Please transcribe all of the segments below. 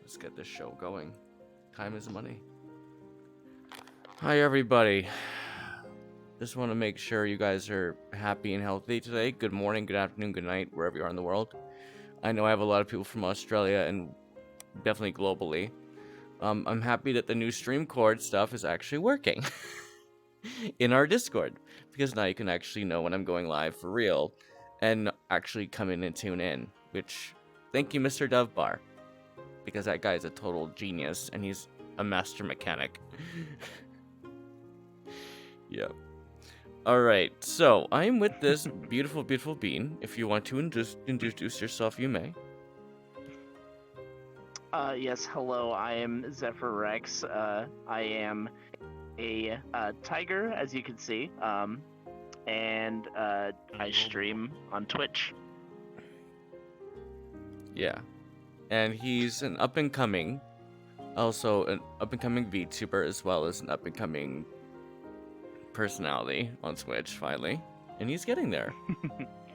Let's get this show going. Time is money. Hi, everybody. Just want to make sure you guys are happy and healthy today. Good morning, good afternoon, good night, wherever you are in the world. I know I have a lot of people from Australia and definitely globally. I'm happy that the new stream cord stuff is actually working in our Discord, because now you can actually know when I'm going live for real and actually come in and tune in, which, thank you, Mr. Dovebar, because that guy's a total genius and he's a master mechanic. Yep. Alright, so I'm with this beautiful, beautiful bean. If you want to introduce yourself, you may. Yes, hello, I am wrex. I am a tiger, as you can see, and I stream on Twitch. Yeah. And he's an up-and-coming, also an up-and-coming VTuber, as well as an up-and-coming personality on Twitch, finally. And he's getting there.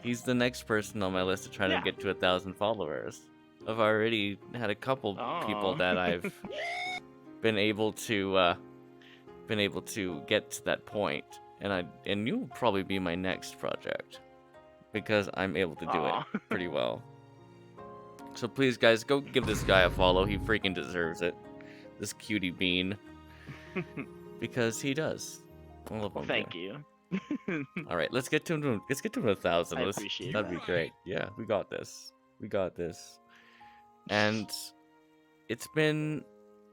He's the next person on my list to try to get to 1,000 followers. I've already had a couple people that I've been able to get to that point, and you'll probably be my next project because I'm able to do it pretty well. So please, guys, go give this guy a follow. He freaking deserves it. This cutie bean, because he does. I love him. Thank you. All right, let's get to him. Let's get to 1,000. I appreciate that'd be great. Yeah, we got this. We got this. And it's been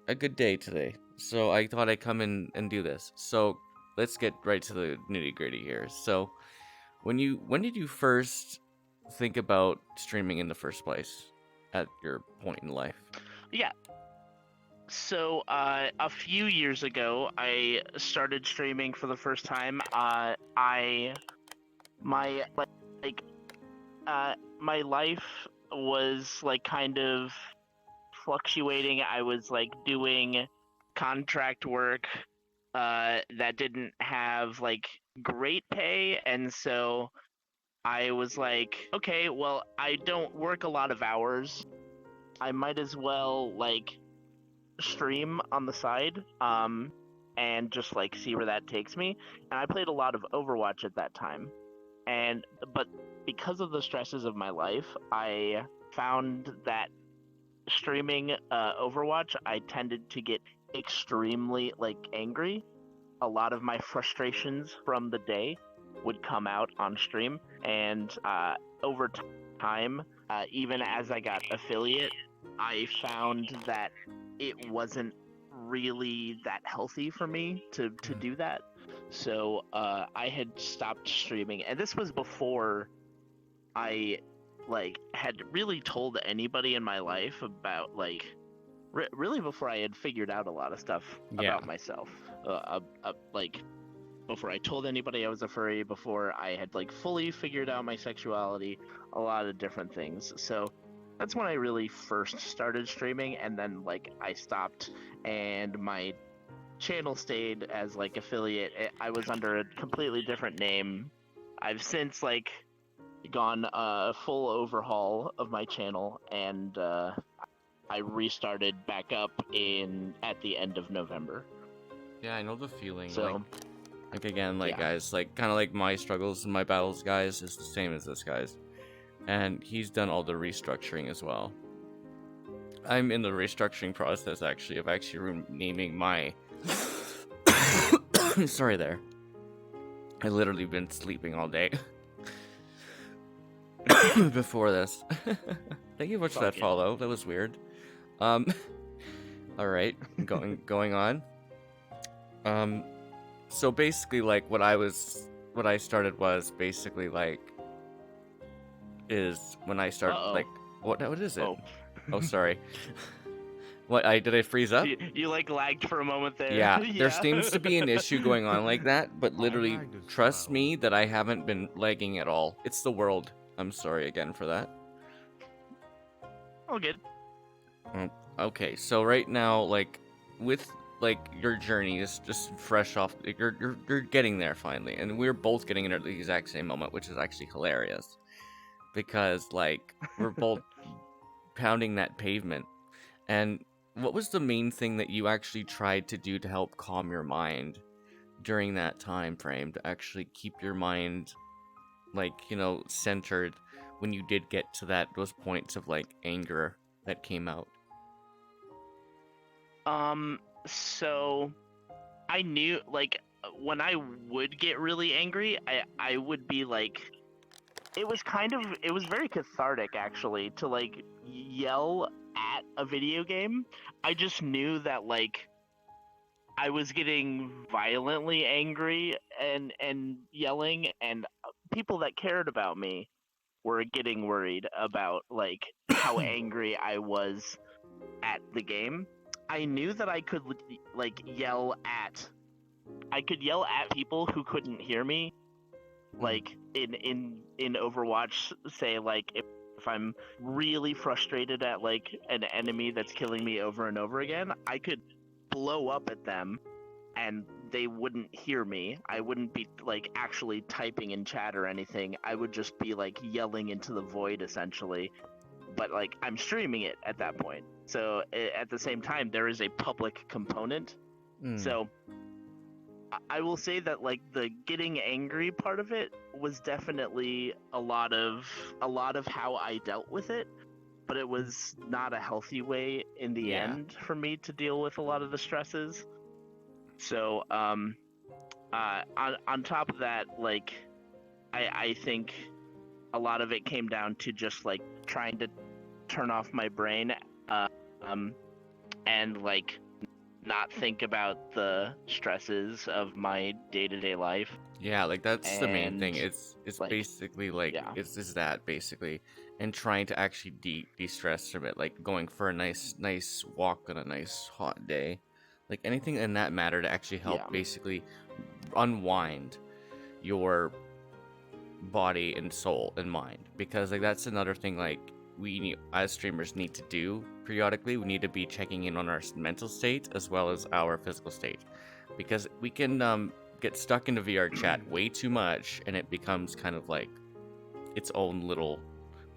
a good day today, so I thought I'd come in and do this. So let's get right to the nitty gritty here. So, when did you first think about streaming in the first place at your point in life? Yeah. So a few years ago, I started streaming for the first time. My life was like kind of fluctuating. I was like doing contract work that didn't have like great pay, and so I was like, okay, well, I don't work a lot of hours. I might as well like stream on the side and just like see where that takes me. And I played a lot of Overwatch at that time. But because of the stresses of my life, I found that streaming Overwatch, I tended to get extremely like angry. A lot of my frustrations from the day would come out on stream, and over time, even as I got affiliate, I found that it wasn't really that healthy for me to do that. So I had stopped streaming, and this was before I like had really told anybody in my life about like really before I had figured out a lot of stuff about myself. Like before I told anybody I was a furry, before I had like fully figured out my sexuality, a lot of different things. So that's when I really first started streaming, and then like I stopped, and my channel stayed as like affiliate. I was under a completely different name. I've since like gone a full overhaul of my channel, and I restarted back up at the end of November. Yeah, I know the feeling. So, like again, like guys, like kind of like my struggles and my battles, guys, is the same as this guy's. And he's done all the restructuring as well. I'm in the restructuring process, actually, of actually renaming my... Sorry there. I literally been sleeping all day. Before this. Thank you much for that follow. That was weird. Alright, going on. So basically, like, what I started was basically, like, is when I start like what is it? Oh, sorry. Did I freeze up? You like lagged for a moment there. Yeah, there seems to be an issue going on like that, but literally trust me that I haven't been lagging at all. It's the world. I'm sorry again for that. All good. Okay, so right now, like with like your journey is just fresh off. Like, you're getting there finally, and we're both getting it at the exact same moment, which is actually hilarious. Because like we're both pounding that pavement, and what was the main thing that you actually tried to do to help calm your mind during that time frame to actually keep your mind, like, centered when you did get to those points of like anger that came out? So I knew, like, when I would get really angry, I would be like, it was very cathartic actually to like yell at a video game. I just knew that like I was getting violently angry and yelling, and people that cared about me were getting worried about like how angry I was at the game. I knew that I could like I could yell at people who couldn't hear me, like in Overwatch. Say like if I'm really frustrated at like an enemy that's killing me over and over again, I could blow up at them and they wouldn't hear me. I wouldn't be like actually typing in chat or anything. I would just be like yelling into the void essentially. But like I'm streaming it at that point. So at the same time there is a public component. So I will say that like the getting angry part of it was definitely a lot of how I dealt with it, but it was not a healthy way in the end for me to deal with a lot of the stresses. So on top of that, like I think a lot of it came down to just like trying to turn off my brain, and like not think about the stresses of my day-to-day life. Yeah, like that's the main thing. And It's like, basically like yeah, it's that basically, and trying to actually de-stress from it, like going for a nice walk on a nice hot day, like anything in that matter to actually help yeah, basically unwind your body and soul and mind, because like that's another thing like we need, as streamers, need to do periodically. We need to be checking in on our mental state as well as our physical state, because we can get stuck into VR chat way too much and it becomes kind of like its own little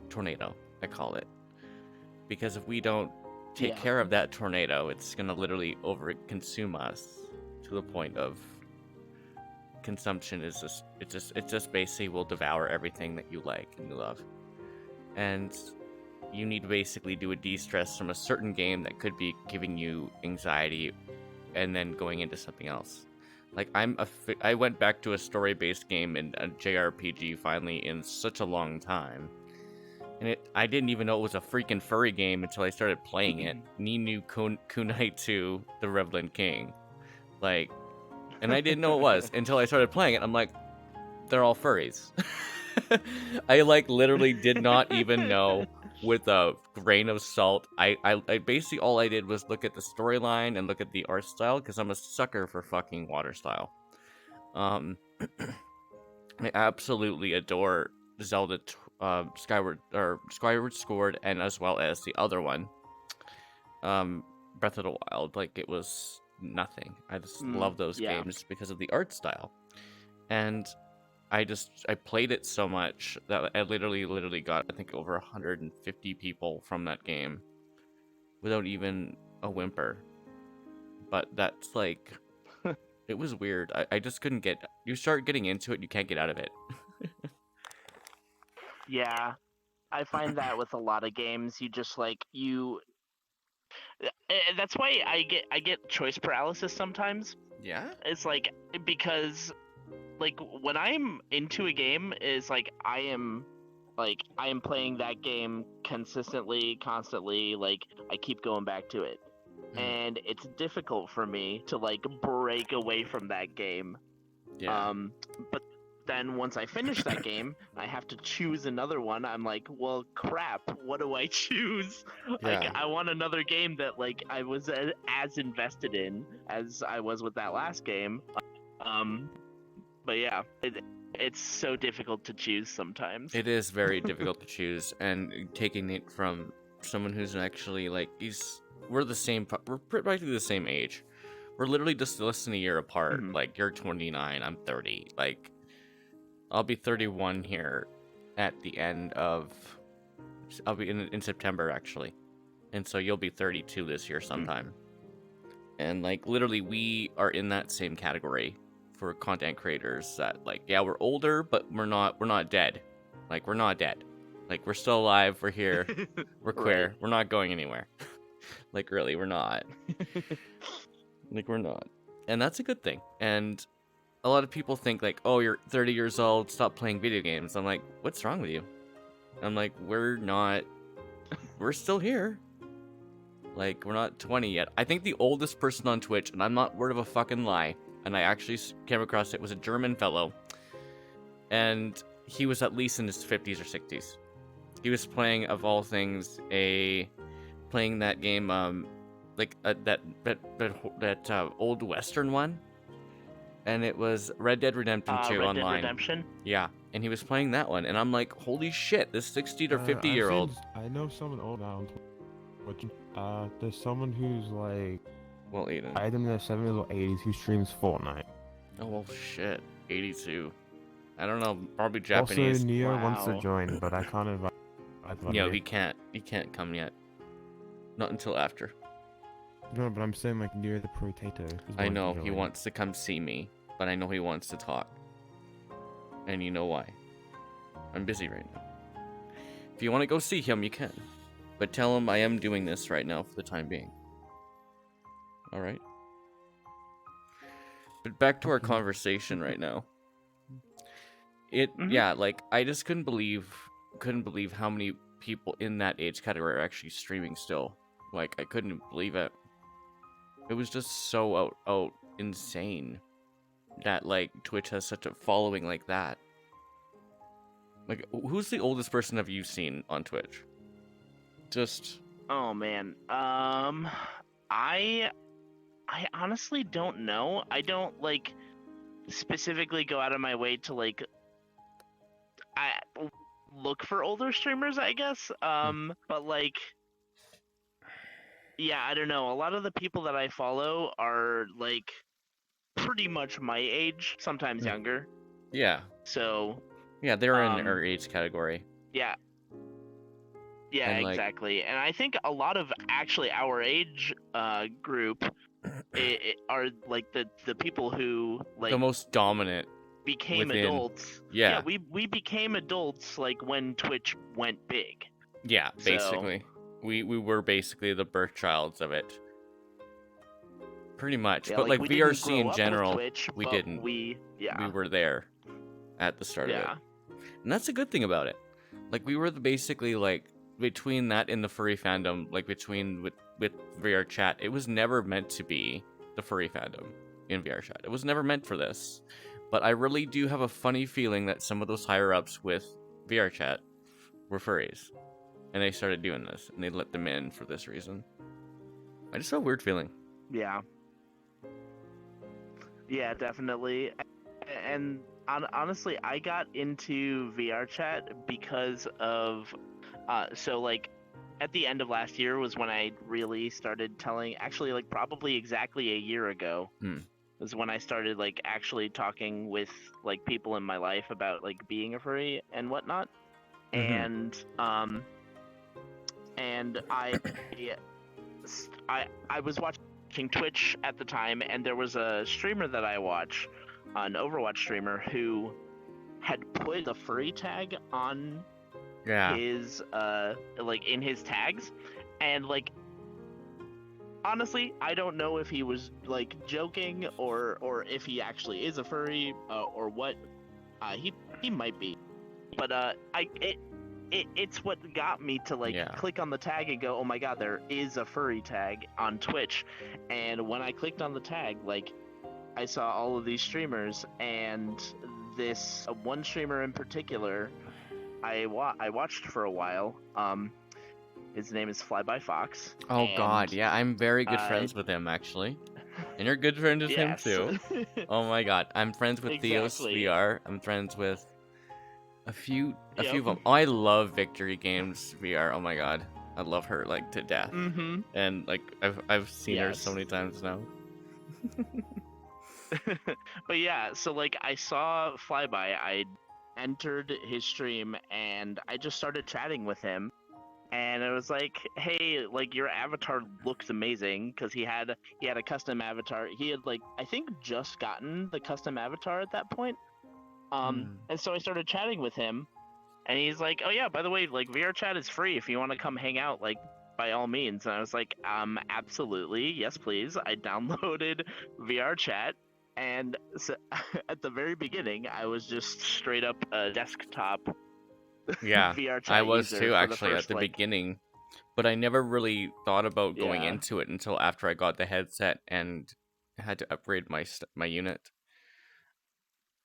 tornado, I call it, because if we don't take yeah, care of that tornado, it's gonna literally over consume us to the point of consumption. Is just it just basically will devour everything that you like and you love. And you need to basically do a de-stress from a certain game that could be giving you anxiety and then going into something else. Like I went back to a story-based game and a JRPG finally in such a long time. And I didn't even know it was a freaking furry game until I started playing it. Ninu Kunai 2, The Revelant King. Like, and I didn't know it was until I started playing it. I'm like, they're all furries. I like literally did not even know with a grain of salt. I basically all I did was look at the storyline and look at the art style, because I'm a sucker for fucking water style. I absolutely adore Zelda Skyward Sword, and as well as the other one, Breath of the Wild. Like, it was nothing. I just love those yeah, games because of the art style. And I played it so much that I literally got, I think, over 150 people from that game without even a whimper. But that's like, it was weird. I just couldn't get. You start getting into it, you can't get out of it. yeah. I find that with a lot of games, you just like you. That's why I get choice paralysis sometimes. Yeah. It's like because like when I'm into a game, is like I am playing that game consistently, constantly. Like I keep going back to it, and it's difficult for me to like break away from that game. Yeah. But then once I finish that game, I have to choose another one. I'm like, well, crap. What do I choose? Like, Yeah. I want another game that like I was as invested in as I was with that last game. Um, but yeah, it's so difficult to choose sometimes. It is very difficult to choose, and taking it from someone who's actually like we're the same. We're practically the same age. We're literally just less than a year apart. Mhm. Like, you're 29, I'm 30. Like, I'll be 31 here at the end of. I'll be in September, actually. and so you'll be 32 this year sometime. And like literally, we are in that same category for content creators that like, yeah, we're older, but we're not dead. Like we're not dead. Like we're still alive. We're here. We're queer. Right. We're not going anywhere. Like really, we're not. Like we're not. And that's a good thing. And a lot of people think like, oh, you're 30 years old, stop playing video games. I'm like, what's wrong with you? I'm like, we're still here. Like, we're not 20 yet. I think the oldest person on Twitch, and I'm not word of a fucking lie, and I actually came across it, was a German fellow. And he was at least in his 50s or 60s. He was playing, of all things, playing that game, that old Western one. And it was Red Dead Redemption 2 Red online. Dead Redemption? Yeah, and he was playing that one, and I'm like, holy shit, this 60 to 50-year-old. I know someone old now. There's someone who's like, Well, Aiden. either in their 70s or 80s who streams Fortnite. Oh, well, shit. 82. I don't know, probably Japanese. Also, Neo wants to Wow. join, but I can't invite him. Yeah, he can't come yet. Not until after. No, but I'm saying like Neo the Potato. I know, he wants to come see me, but I know he wants to talk. And you know why. I'm busy right now. If you want to go see him, you can. But tell him I am doing this right now for the time being. Alright? But back to our conversation right now. Yeah, like, I just couldn't believe how many people in that age category are actually streaming still. Like, I couldn't believe it. It was just so out insane that, like, Twitch has such a following like that. Like, who's the oldest person have you seen on Twitch? Just... Oh man. I honestly don't know. I don't like specifically go out of my way to like look for older streamers, I guess. But like yeah, I don't know. A lot of the people that I follow are like pretty much my age, sometimes younger. Yeah. So yeah, they're in our age category. Yeah. Yeah, And, like, exactly. And I think a lot of actually our age group are like the people who like the most dominant became within- adults. Yeah. We became adults like when Twitch went big. Yeah, So- basically. We were basically the birth childs of it. Pretty much. Yeah, but like we VRC didn't grow in up with general, Twitch, we but didn't. We were there at the start of yeah. it. And that's a good thing about it. Like, we were basically, like, between that and the furry fandom, like, with VR chat, it was never meant to be the furry fandom in VR chat. It was never meant for this. But I really do have a funny feeling that some of those higher-ups with VR chat were furries. And they started doing this, and they let them in for this reason. I just have a weird feeling. Yeah. Yeah, definitely. And honestly, I got into VR chat because of so like at the end of last year was when I really started telling, actually like probably exactly a year ago was when I started like actually talking with like people in my life about like being a furry and whatnot. And I was watching Twitch at the time, and there was a streamer that I watch, an Overwatch streamer, who had put the furry tag on his like in his tags, and like honestly, I don't know if he was like joking or if he actually is a furry or what. He might be, but it's what got me to like click on the tag and go, oh my god, there is a furry tag on Twitch. And when I clicked on the tag, like I saw all of these streamers, and this one streamer in particular I watched for a while. His name is Flyby Fox. Oh god, yeah, I'm very good friends with him actually. And you're good friends with him too. Oh my god, I'm friends with Theos VR. I'm friends with a few of them. Oh, I love Victory Games VR. Oh my god, I love her like to death. And like I've seen her so many times now. But yeah, so like I saw Flyby. I entered his stream and I just started chatting with him. and it was like, hey, like your avatar looks amazing, because he had a custom avatar. He had, like, I think just gotten the custom avatar at that point. And so I started chatting with him, and he's like, oh yeah, by the way, like VR chat is free if you want to come hang out, like by all means. And I was like, absolutely, yes please. I downloaded VR chat, and so, at the very beginning I was just straight up a desktop Yeah, VR I chat was user too for the actually at first the like beginning, but I never really thought about going yeah. into it until after I got the headset and had to upgrade my unit,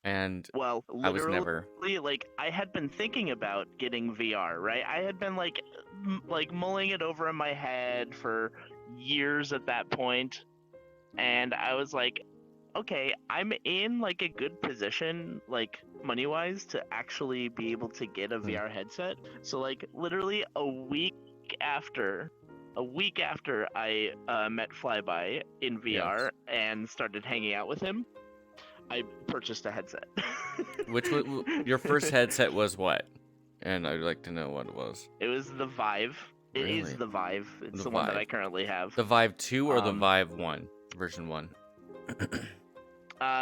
and Well, I was literally, never. like I had been thinking about getting VR, right? I had been like like mulling it over in my head for years at that point, and I was like, okay, I'm in like a good position, like money wise, to actually be able to get a VR headset. So like literally after a week after I met Flyby in VR Yes. and started hanging out with him, I purchased a headset. Which your first headset was what? And I'd like to know what it was. It was the Vive. It is Really? the Vive. It's The the one that Vive. I currently have. The Vive 2 or the Um, Vive 1? Version 1.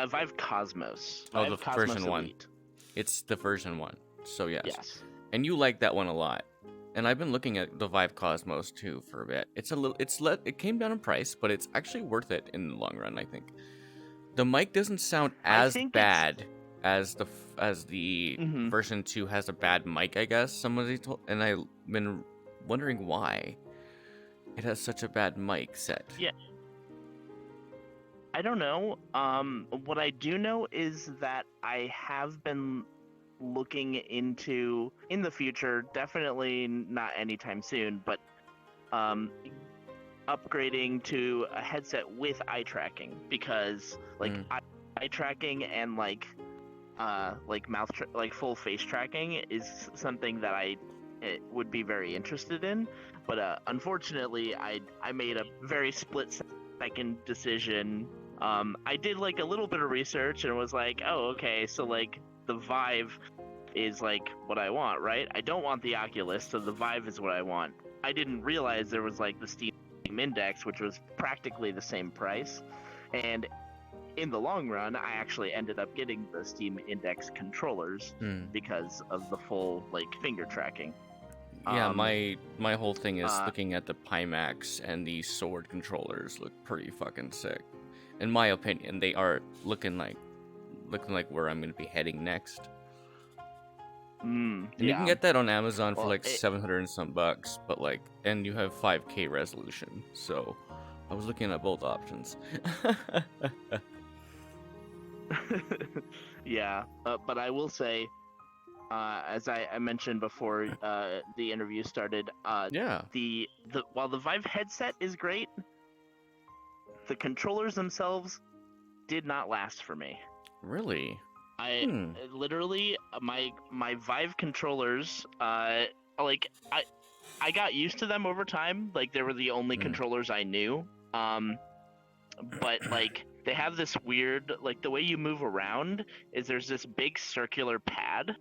Vive Cosmos. Oh, the Vive Cosmos version 1. Elite. It's the version 1. So yes. Yes. And you like that one a lot. And I've been looking at the Vive Cosmos too for a bit. It came down in price, but it's actually worth it in the long run, I think. The mic doesn't sound as think bad as the Mhm. version 2 has a bad mic, I guess. Somebody told, and I've been wondering why it has such a bad mic set. Yeah. I don't know. What I do know is that I have been looking into, in the future, definitely not anytime soon, but upgrading to a headset with eye tracking, because like eye tracking and like like full face tracking is something that I would be very interested in. But unfortunately, I made a very split second decision. I did like a little bit of research and was like, oh okay, so like the Vive is like what I want, right? I don't want the Oculus, so the Vive is what I want. I didn't realize there was like the Steam Index, which was practically the same price, and in the long run, I actually ended up getting the Steam Index controllers because of the full like finger tracking. Yeah, my whole thing is looking at the Pimax, and the Sword controllers look pretty fucking sick. In my opinion, they are looking like where I'm gonna be heading next. And you can get that on Amazon for like 700 and some bucks, but like, and you have 5K resolution. So I was looking at both options. Yeah, but I will say, as I mentioned before the interview started, yeah, while the Vive headset is great, the controllers themselves did not last for me. Really? I literally my Vive controllers, like I got used to them over time. Like they were the only controllers I knew. But like they have this weird, like the way you move around is there's this big circular pad,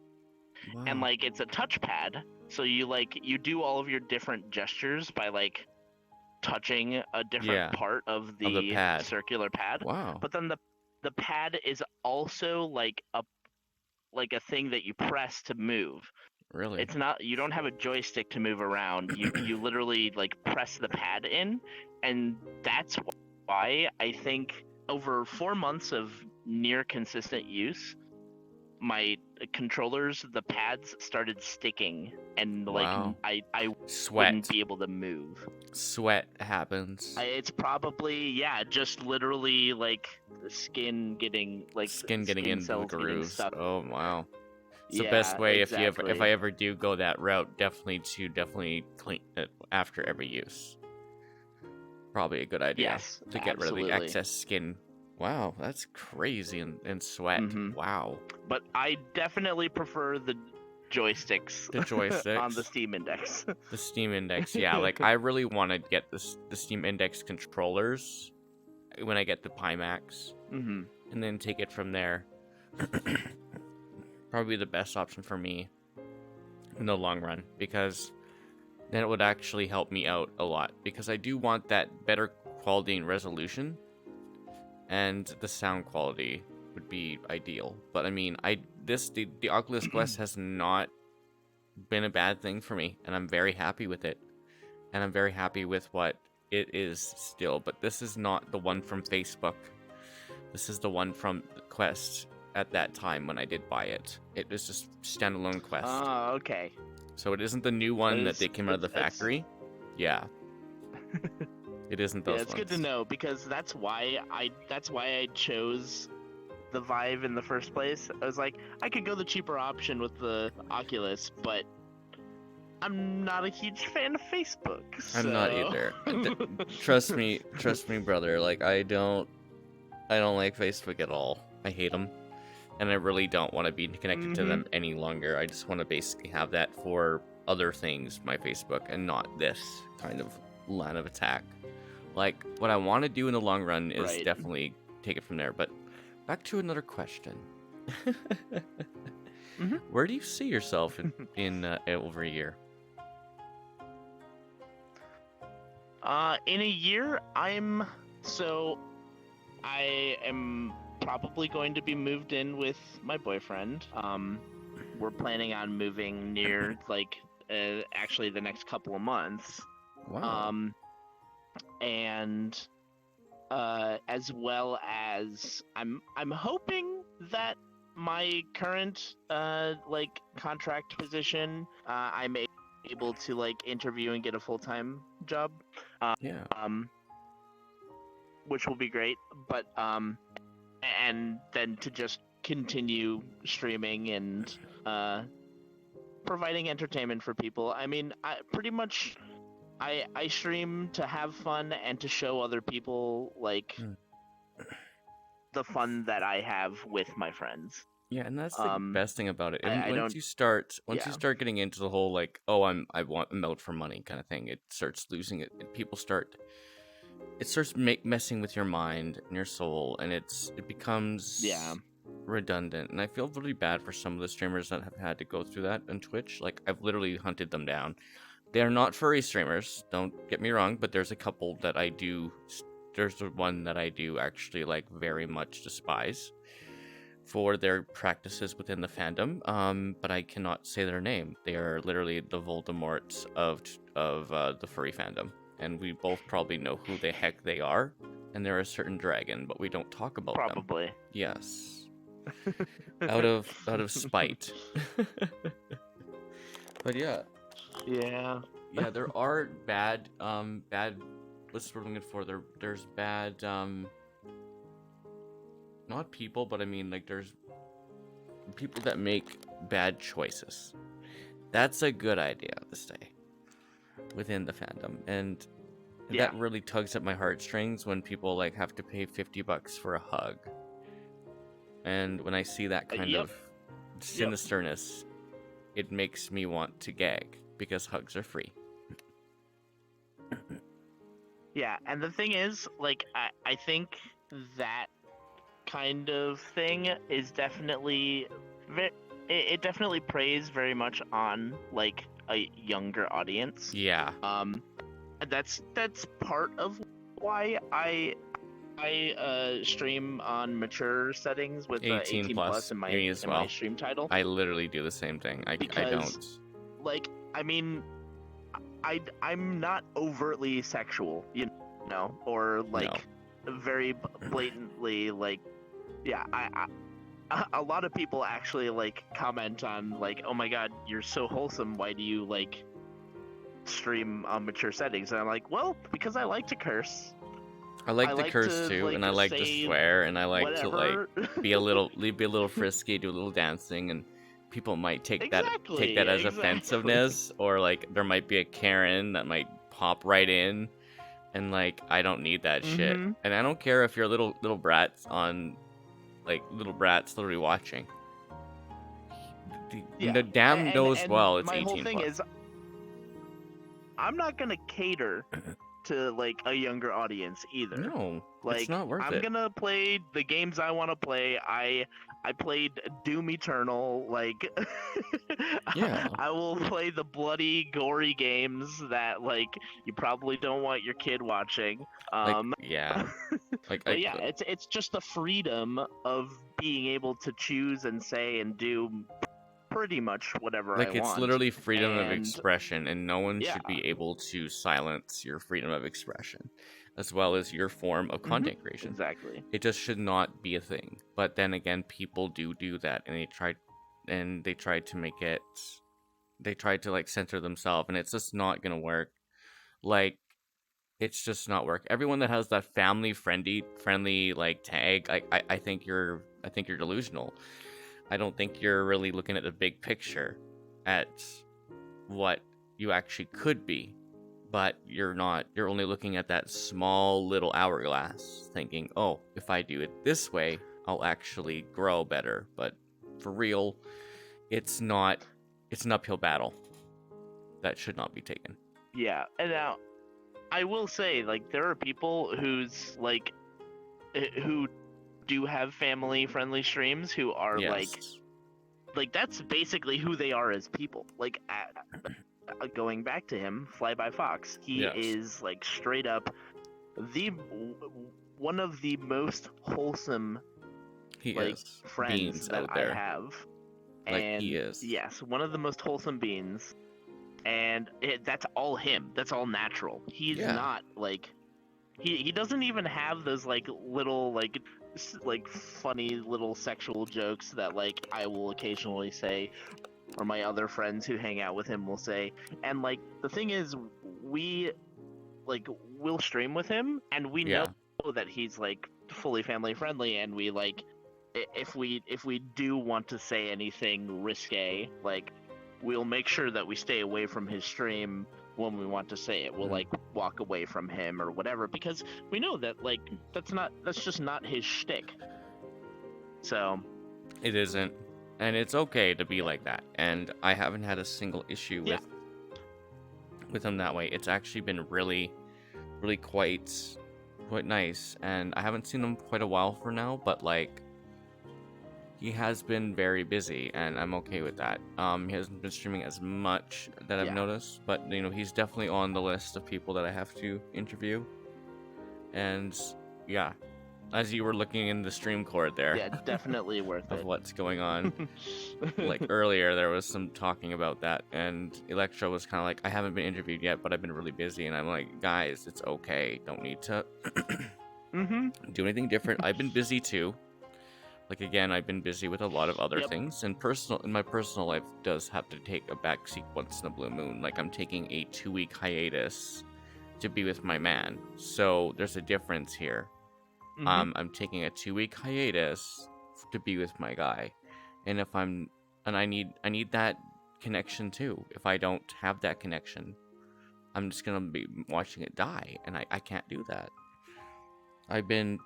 and like it's a touchpad. So you do all of your different gestures by like touching a different part of the pad. circular pad. Wow. But then the pad is also like a thing that you press to move. Really? It's not, you don't have a joystick to move around. You literally like press the pad in, and that's why I think over 4 months of near consistent use, my controllers, the pads started sticking, and like I wouldn't be able to move. Sweat happens. It's probably just literally like the skin getting into the grooves. Oh wow. It's the Yeah, best way exactly. if I ever do go that route, definitely clean it after every use. Probably a good idea. Yes, to get rid of the excess skin. Wow, that's crazy, and sweat. Wow. But I definitely prefer the joysticks. The joysticks on the Steam Index. The Steam Index, yeah. Like I really want to get the Steam Index controllers when I get the Pimax, and then take it from there. Probably the best option for me in the long run, because then it would actually help me out a lot, because I do want that better quality and resolution, and the sound quality would be ideal. But I mean, the Oculus Quest has not been a bad thing for me, and I'm very happy with it, and I'm very happy with what it is still. But this is not the one from Facebook. This is the one from Quest at that time when I did buy it. It was just standalone Quest. Oh, okay. So it isn't the new one that is- they came out of the that's- factory. Yeah. It isn't those Yeah, it's ones. good to know, because that's why I chose the Vive in the first place. I was like, I could go the cheaper option with the Oculus, but I'm not a huge fan of Facebook. I'm not so- either. Trust me, brother. Like I don't like Facebook at all. I hate them, and I really don't want to be connected to them any longer. I just want to basically have that for other things, my Facebook, and not this kind of line of attack. Like what I want to do in the long run is Right. definitely take it from there. But back to another question. Mhm. Where do you see yourself in over a year? In a year, I am probably going to be moved in with my boyfriend. We're planning on moving near, like, actually the next couple of months. Wow. And as well as I'm hoping that my current like contract position, I'm able to like interview and get a full-time job, Yeah. which will be great. But and then to just continue streaming and providing entertainment for people. I mean, I stream to have fun and to show other people like the fun that I have with my friends. Yeah, and that's the best thing about it. I And once don't- you start yeah. getting into the whole like, oh, I want a out for money kind of thing, it starts losing it. And people start messing with your mind and your soul, and it becomes redundant. And I feel really bad for some of the streamers that have had to go through that on Twitch. Like I've literally hunted them down. They are not furry streamers, don't get me wrong, but there's a couple that I do. There's the one that I do actually like very much despise for their practices within the fandom. But I cannot say their name. They are literally the Voldemorts of the furry fandom, and we both probably know who the heck they are. And they're a certain dragon, but we don't talk about them. Probably. Yes. out of spite. But yeah. Yeah. Yeah, there are bad what's the word I'm looking for? There's bad not people, but I mean like there's people that make bad choices. That's a good idea to say within the fandom. And that really tugs at my heartstrings when people like have to pay $50 for a hug. And when I see that kind of sinisterness, it makes me want to gag, because hugs are free. Yeah, and the thing is, like, I think that kind of thing is definitely it definitely preys very much on like a younger audience. Yeah. That's part of why I stream on mature settings with 18 plus in my my stream title. I literally do the same thing. I don't. Like, I mean, I'm not overtly sexual, you know, or like very blatantly like, yeah. A lot of people actually like comment on like, oh my god, you're so wholesome. Why do you like stream on mature settings? And I'm like, well, because I like to curse. I like to curse too, and I like to swear, and I like to like be a little frisky, do a little dancing, and people might take that as offensiveness, or like there might be a Karen that might pop right in, and like I don't need that shit, and I don't care if you're little brats on, like little brats literally watching. The damn knows well it's 18 plus. My whole thing is, I'm not gonna cater to like a younger audience either. No, like, it's not worth it. I'm gonna play the games I want to play. I played Doom Eternal. Like, Yeah. I will play the bloody, gory games that like you probably don't want your kid watching. Like, yeah. Like, But yeah, it's just the freedom of being able to choose and say and do pretty much whatever I like it's want. literally freedom of And expression, and no one yeah, should be able to silence your freedom of expression, as well as your form of mhm, content creation. exactly. It just should not be a thing. But then again, people do that, and they try to make it. They try to like censor themselves, and it's just not gonna work. Like, it's just not work. Everyone that has that family friendly like tag, I think you're delusional. I don't think you're really looking at the big picture, at what you actually could be. But you're not. You're only looking at that small little hourglass, thinking, "Oh, if I do it this way, I'll actually grow better." But for real, it's not. It's an uphill battle that should not be taken. Yeah, and now I will say, like, there are people who's like who do have family friendly streams who are Yes. like that's basically who they are as people. Like, going back to him, Fly by Fox, he Yes. is like straight up the one of the most wholesome He like is. friends Beans that out I there. have. Like, And he is. yes, one of the most wholesome beings. And that's all him. That's all natural. He's Yeah. not like he doesn't even have those like little like funny little sexual jokes that like I will occasionally say, or my other friends who hang out with him will say. And like the thing is, we like will stream with him, and we know Yeah. that he's like fully family friendly, and we like if we do want to say anything risque, like we'll make sure that we stay away from his stream when we want to say it. We'll like walk away from him or whatever, because we know that like that's just not his shtick. So It isn't. And it's okay to be like that. And I haven't had a single issue yeah, with him that way. It's actually been really quite nice. And I haven't seen him quite a while for now, but like, he has been very busy, and I'm okay with that. He hasn't been streaming as much that I've Yeah. noticed, but you know, he's definitely on the list of people that I have to interview. And yeah, as you were looking in the stream cord there, yeah, definitely worth of it. what's going on, like earlier there was some talking about that, and Electro was kind of like, I haven't been interviewed yet, but I've been really busy, and I'm like, guys, it's okay. Don't need to do anything different. I've been busy too. Like, again, I've been busy with a lot of other Yep. things, and my personal life does have to take a backseat once in a blue moon. Like, I'm taking a 2-week hiatus to be with my man, so there's a difference here. I'm taking a 2-week hiatus to be with my guy, and I need that connection too. If I don't have that connection, I'm just gonna be watching it die, and I can't do that. I've been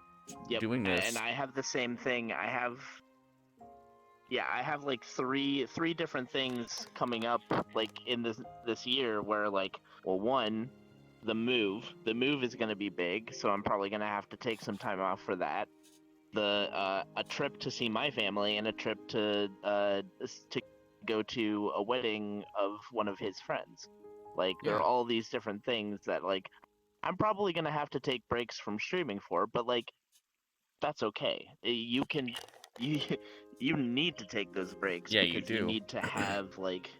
doing this. And I have the same thing. I have like three different things coming up like in this year where like, well, one, the move is going to be big, so I'm probably going to have to take some time off for that. A trip to see my family, and a trip to go to a wedding of one of his friends. Like, there are all these different things that like I'm probably going to have to take breaks from streaming for, but like that's okay. You need to take those breaks, Yeah, you because do. you need to have like,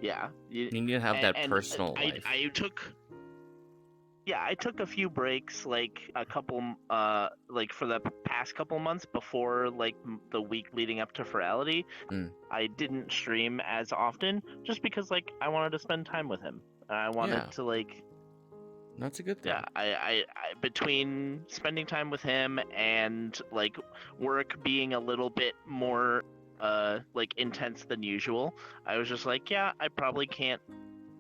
yeah, you need to have that personal life. I took a few breaks, like a couple, like for the past couple months before like the week leading up to Ferality. I didn't stream as often just because like I wanted to spend time with him. I wanted to like. That's a good thing. Yeah, I between spending time with him and like work being a little bit more like intense than usual, I was just like, yeah, I probably can't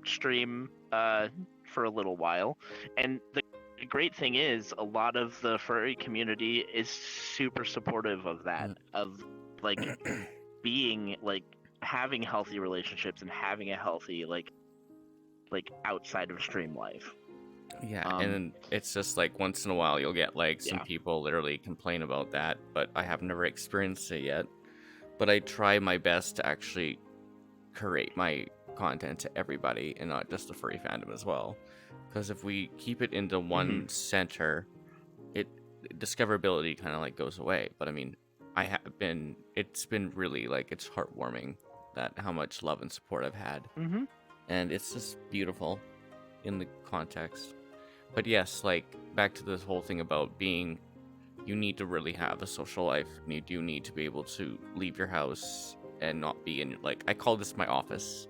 stream for a little while. And the great thing is, a lot of the furry community is super supportive of that, of like being like having healthy relationships and having a healthy like outside of stream life. Yeah, Um, and it's just like once in a while you'll get like some Yeah. people literally complain about that, but I have never experienced it yet. But I try my best to actually curate my content to everybody and not just the furry fandom as well. Because if we keep it into one center, it discoverability kind of like goes away. But I mean, it's been really like it's heartwarming that how much love and support I've had, mm-hmm. and it's just beautiful in the context. But yes, like back to this whole thing about being, you need to really have a social life. And you do need to be able to leave your house and not be in like I call this my office.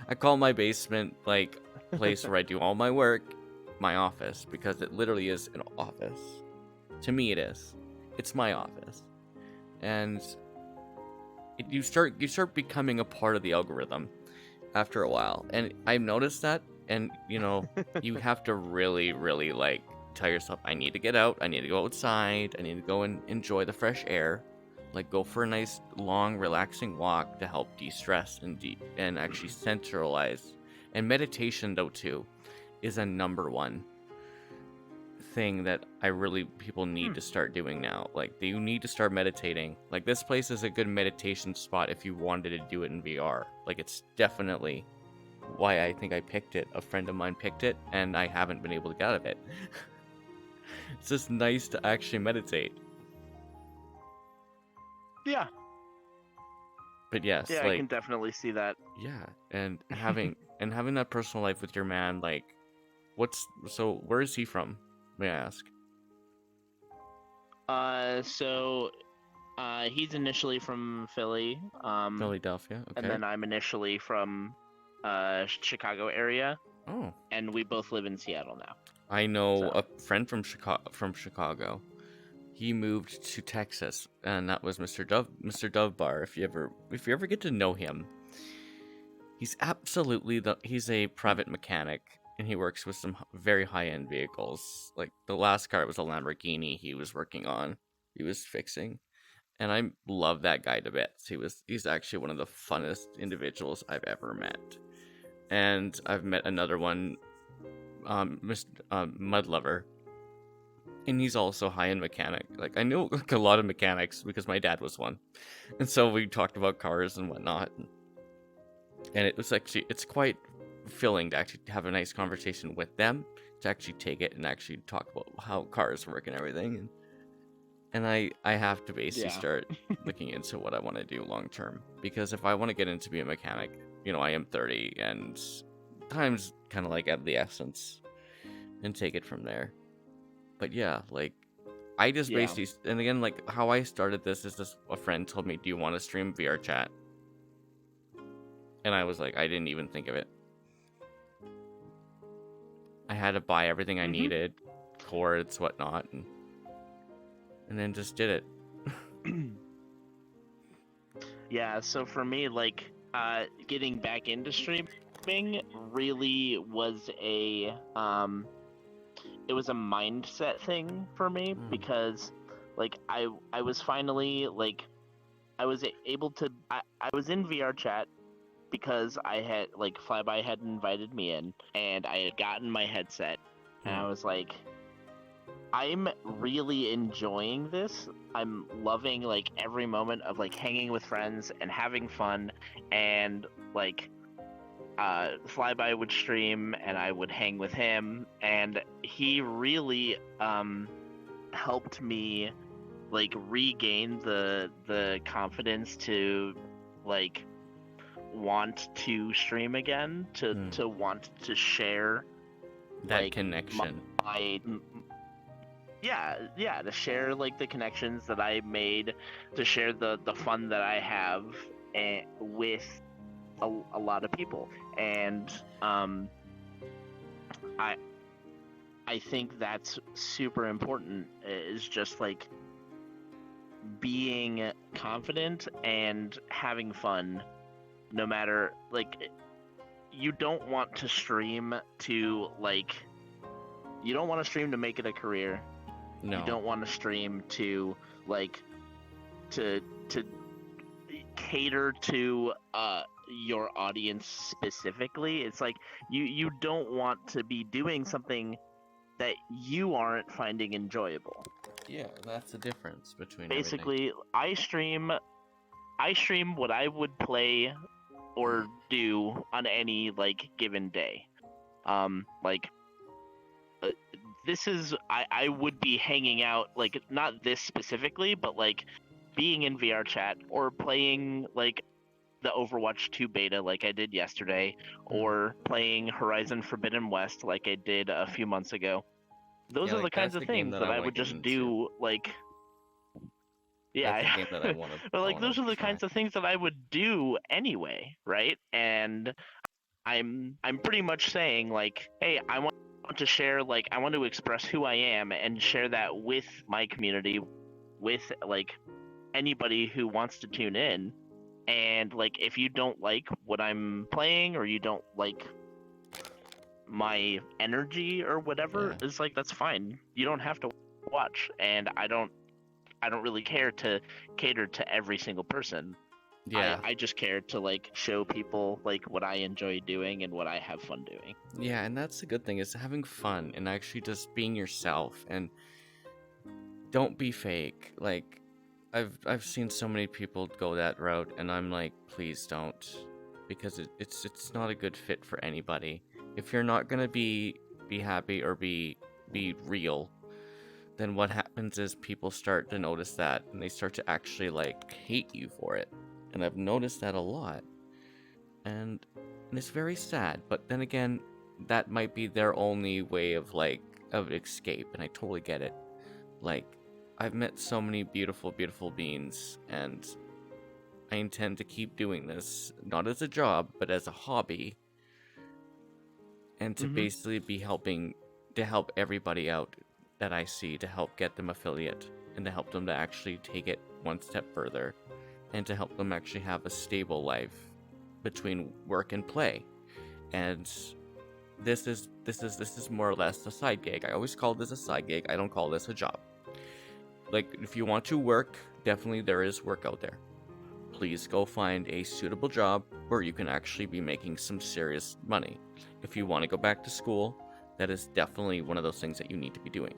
I call my basement like place where I do all my work my office because it literally is an office. To me, it is. It's my office, and you start becoming a part of the algorithm after a while. And I've noticed that, and you have to really, really like tell yourself, I need to get out, I need to go outside, I need to go and enjoy the fresh air, like go for a nice long relaxing walk to help de-stress and actually centralize. And meditation though too is a number one thing that people need to start doing now. Like you need to start meditating. Like this place is a good meditation spot if you wanted to do it in VR. Like it's definitely why I think I picked it. A friend of mine picked it and I haven't been able to get out of it. It's just nice to actually meditate. Yeah. But yes, Yeah, like I can definitely see that. yeah, and having that personal life with your man, like where is he from? May I ask? So he's initially from Philly, Philadelphia, and okay. then I'm initially from Chicago area, Oh. and we both live in Seattle now. I know So. a friend from Chicago. He moved to Texas, and that was Mr. Dovebar. If you ever get to know him, he's absolutely he's a private mechanic, and he works with some very high-end vehicles. Like the last car was a Lamborghini he was working on. He was fixing. And I love that guy to bits. He's actually one of the funnest individuals I've ever met. And I've met another one, Mud Lover, and he's also high-end mechanic. Like I know like a lot of mechanics because my dad was one, and so we talked about cars and whatnot. And it's quite filling to actually have a nice conversation with them, to actually take it and actually talk about how cars work and everything. And I have to basically start looking into what I want to do long term, because if I want to get into being a mechanic, I am 30 and time's kind of like at the essence, and take it from there. But yeah, like I just basically, and again, like how I started this is just a friend told me, "Do you want to stream VR chat?" And I was like, I didn't even think of it. I had to buy everything I needed, cords, whatnot, and then just did it. Yeah, so for me, like, getting back into streaming really was a mindset thing for me, because, like, I was finally, like, I was able to, I was in VR chat because I had, like, Flyby had invited me in, and I had gotten my headset, and I was like, I'm really enjoying this. I'm loving like every moment of like hanging with friends and having fun, and like Flyby would stream and I would hang with him, and he really helped me like regain the confidence to like want to stream again, to want to share that like connection. To share like the connections that I made, to share the fun that I have with a lot of people, and I think that's super important, is just like being confident and having fun, no matter like you don't want to stream to make it a career. No. You don't want to stream to like to cater to your audience specifically. It's like you don't want to be doing something that you aren't finding enjoyable. Yeah, that's the difference between everything. Basically, I stream what I would play or do on any like given day. Like this is I would be hanging out, like not this specifically, but like being in VR chat or playing like the Overwatch 2 beta like I did yesterday, or playing Horizon Forbidden West like I did a few months ago. Those Yeah, are the like, kinds that's of the game things that that I I wanna would get just into. do, like yeah. That's the game that I wanna But like wanna those are the try. kinds of things that I would do anyway, right? And I'm pretty much saying like, hey, I want to share, like I want to express who I am and share that with my community, with like anybody who wants to tune in. And like if you don't like what I'm playing, or you don't like my energy or whatever, Yeah. it's like that's fine. You don't have to watch, and I don't really care to cater to every single person. Yeah. I just care to like show people like what I enjoy doing and what I have fun doing. Yeah, and that's the good thing, is having fun and actually just being yourself, and don't be fake. Like, I've seen so many people go that route, and I'm like, please don't, because it's not a good fit for anybody. If you're not gonna be happy or be real, then what happens is people start to notice that, and they start to actually like hate you for it. And I've noticed that a lot, and it's very sad. But then again, that might be their only way of escape, and I totally get it. Like, I've met so many beautiful beings, and I intend to keep doing this, not as a job, but as a hobby, and to basically be helping to help everybody out that I see, to help get them affiliate, and to help them to actually take it one step further, and to help them actually have a stable life between work and play. And this is more or less a side gig. I always call this a side gig. I don't call this a job. Like, if you want to work, definitely there is work out there. Please go find a suitable job where you can actually be making some serious money. If you want to go back to school, that is definitely one of those things that you need to be doing.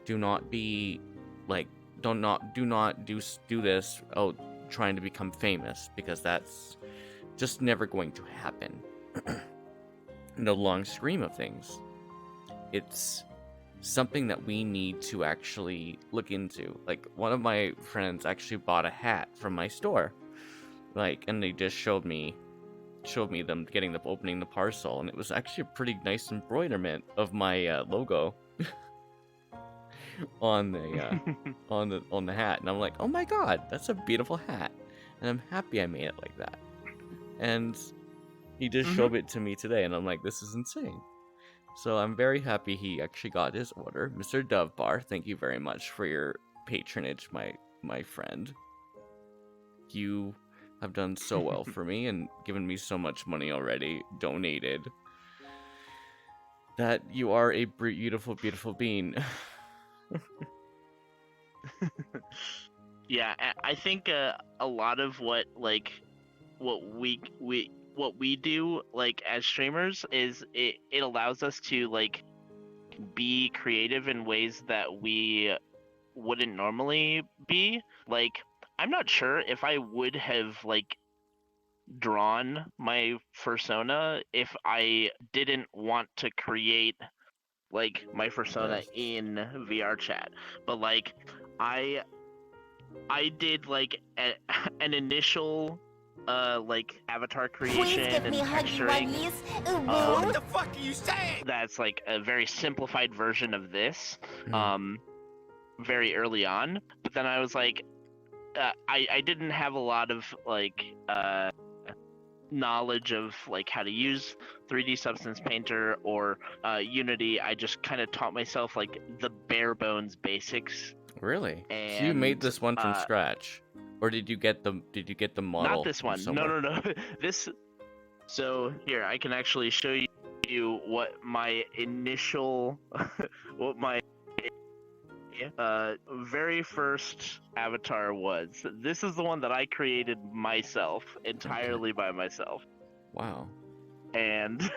Do not be like, do not do this out trying to become famous, because that's just never going to happen. In the long scheme of things, it's something that we need to actually look into. Like, one of my friends actually bought a hat from my store, like, and they just showed me them opening the parcel, and it was actually a pretty nice embroiderment of my logo on the on the hat, and I'm like, oh my god, that's a beautiful hat, and I'm happy I made it like that. And he just showed it to me today, and I'm like, this is insane. So I'm very happy he actually got his order. Mr. Dovebar, thank you very much for your patronage, my friend. You have done so well for me and given me so much money already, donated, that you are a beautiful being. Yeah, I think a lot of what we do like as streamers is it allows us to like be creative in ways that we wouldn't normally be. Like, I'm not sure if I would have like drawn my persona if I didn't want to create like my persona in VR chat. But like I did like an initial like avatar creation and texturing. What the fuck are you saying? That's like a very simplified version of this. Very early on, but then I was like, I didn't have a lot of like knowledge of like how to use 3D Substance Painter or Unity. I just kind of taught myself like the bare bones basics. Really? And, so you made this one from scratch, or did you get the model? Not this one. No. This. So here, I can actually show you what my initial very first avatar was. This is the one that I created myself, entirely by myself. Wow. And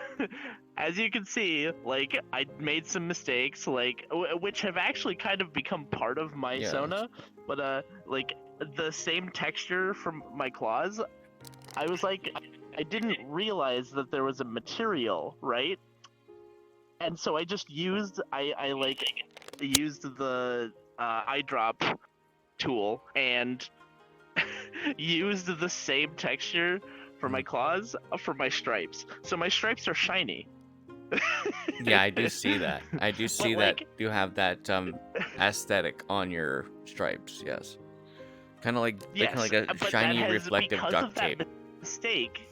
as you can see, like, I made some mistakes, like, which have actually kind of become part of my Yes. Sona, but like, the same texture from my claws, I was like, I didn't realize that there was a material, right? And so I just used, I like, used the eye drop tool and used the same texture for my claws for my stripes. So my stripes are shiny. Yeah, I do see that. I do see that like- you have that aesthetic on your stripes. Yes, kind of like Yes, kind of like a but shiny that has, reflective because duct of that tape. mistake.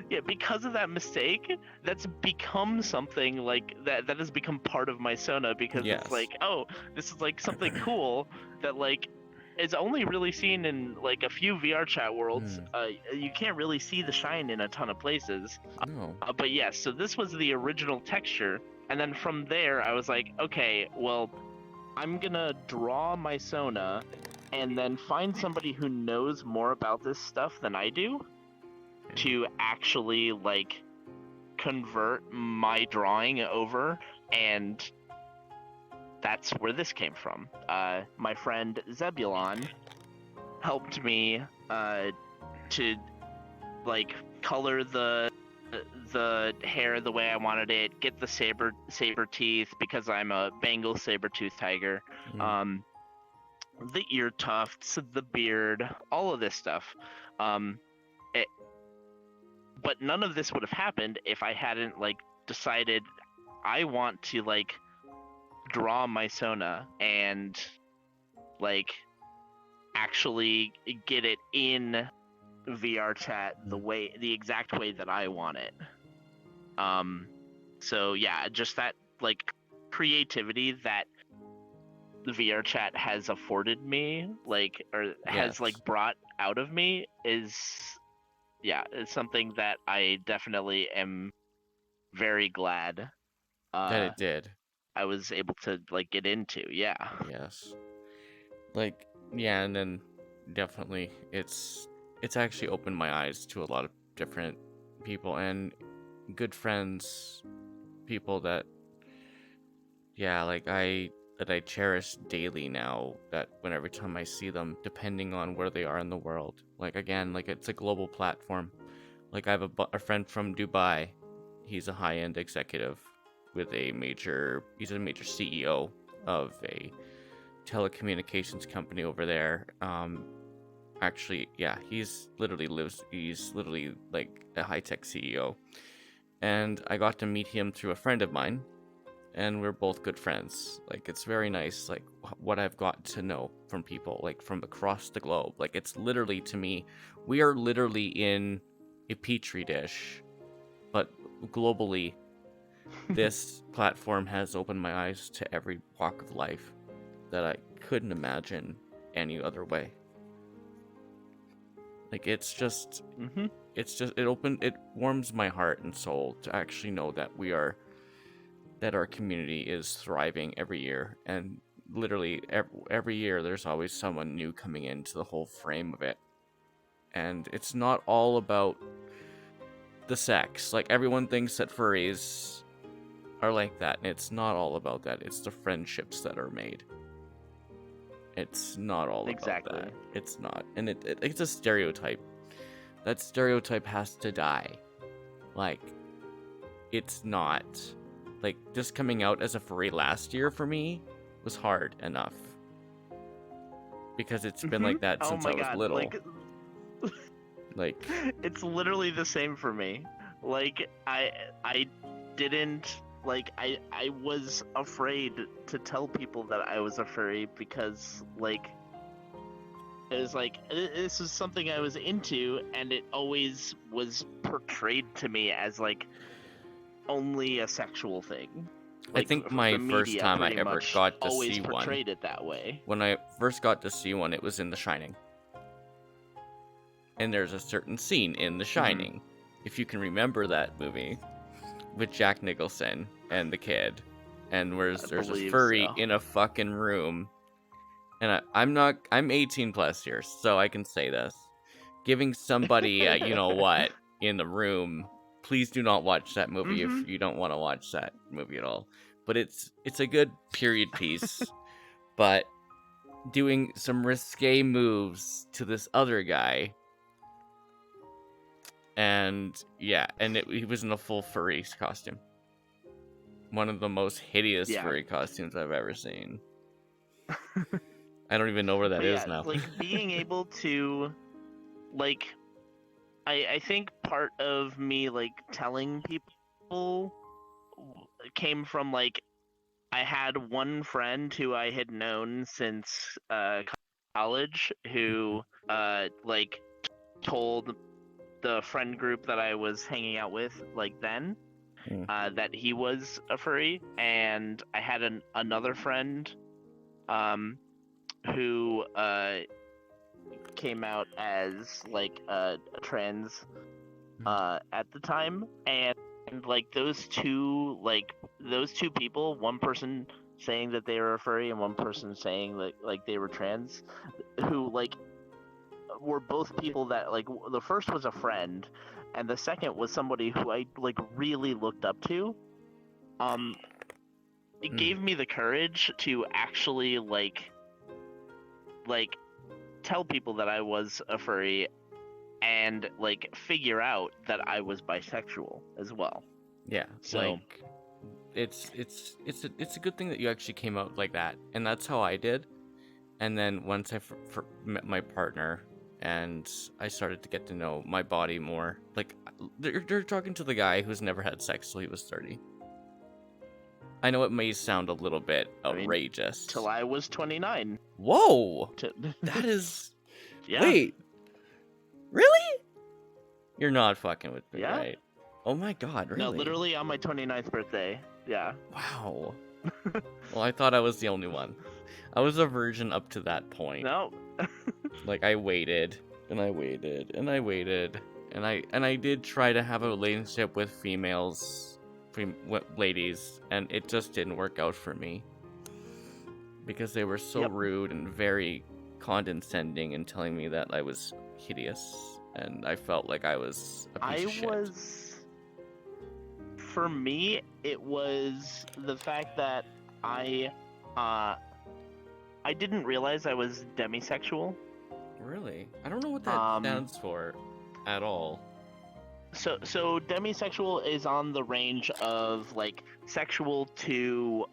Yeah, because of that mistake, that's become something like that. That has become part of my Sona because Yes. it's like, oh, this is like something cool that like is only really seen in like a few VR chat worlds. You can't really see the shine in a ton of places. No. But yes, so this was the original texture, and then from there I was like, okay, well, I'm gonna draw my Sona, and then find somebody who knows more about this stuff than I do, to actually like convert my drawing over, and that's where this came from. My friend Zebulon helped me to like color the hair the way I wanted it, get the saber teeth because I'm a Bengal saber-tooth tiger, the ear tufts, the beard, all of this stuff. But none of this would have happened if I hadn't like decided I want to like draw my Sona and like actually get it in VR chat the exact way that I want it. So yeah, just that like creativity that the VR chat has afforded me, like, or has like brought out of me is, yeah, it's something that I definitely am very glad that it did. I was able to like get into. Yeah. Yes. Like, yeah, and then definitely it's actually opened my eyes to a lot of different people and good friends, people that, yeah, like I cherish daily now, that when every time I see them, depending on where they are in the world, like, again, like, it's a global platform. Like, I have a friend from Dubai. He's a high-end executive with he's a major CEO of a telecommunications company over there. Actually, yeah, he's literally like a high-tech CEO. And I got to meet him through a friend of mine, and we're both good friends. Like, it's very nice, like, what I've got to know from people, like, from across the globe. Like, it's literally, to me, we are literally in a petri dish, but globally, this platform has opened my eyes to every walk of life that I couldn't imagine any other way. Like, it warms my heart and soul to actually know that that our community is thriving every year, and literally every year there's always someone new coming into the whole frame of it. And it's not all about the sex. Like, everyone thinks that furries are like that, and it's not all about that. It's the friendships that are made. It's not all about that. It's not. And it's a stereotype. That stereotype has to die. Like, it's not. Like, just coming out as a furry last year for me was hard enough. Because it's been like that since I was little. Like, it's literally the same for me. Like, I didn't, like, I was afraid to tell people that I was a furry because, like, it was like, this is something I was into, and it always was portrayed to me as, like, only a sexual thing. Like, I think my first time I ever got to see one, portrayed it that way. When I first got to see one, it was in The Shining. And there's a certain scene in The Shining, if you can remember that movie, with Jack Nicholson and the kid. and there's a believe furry so. in a fucking room. And I'm 18 plus here, so I can say this. Giving somebody, you know what, in the room, please do not watch that movie if you don't want to watch that movie at all. But it's a good period piece, but doing some risque moves to this other guy. And yeah, and he was in a full furry costume. One of the most hideous furry costumes I've ever seen. I don't even know where that is now. Like being able to, like, I think part of me like telling people came from like I had one friend who I had known since college who like told the friend group that I was hanging out with like then that he was a furry, and I had another friend who came out as like a trans at the time, and like those two people, one person saying that they were a furry and one person saying that like they were trans, who like were both people that like the first was a friend and the second was somebody who I like really looked up to. It gave me the courage to actually like tell people that I was a furry and like figure out that I was bisexual as well. Yeah, so like it's a good thing that you actually came out like that, and that's how I did. And then once I met my partner and I started to get to know my body more, like they're talking to the guy who's never had sex till he was 30. I know it may sound a little bit outrageous. Till I was 29. Whoa! That is... Yeah. Wait. Really? You're not fucking with me, Yeah. right? Oh my god, really? No, literally on my 29th birthday. Yeah. Wow. Well, I thought I was the only one. I was a virgin up to that point. No. Like, I waited, and I waited, and I waited, and I did try to have a relationship with ladies, and it just didn't work out for me. Because they were so rude and very condescending and telling me that I was hideous, and I felt like I was a piece of shit. For me, it was the fact that I didn't realize I was demisexual. Really? I don't know what that stands for at all. So demisexual is on the range of like sexual to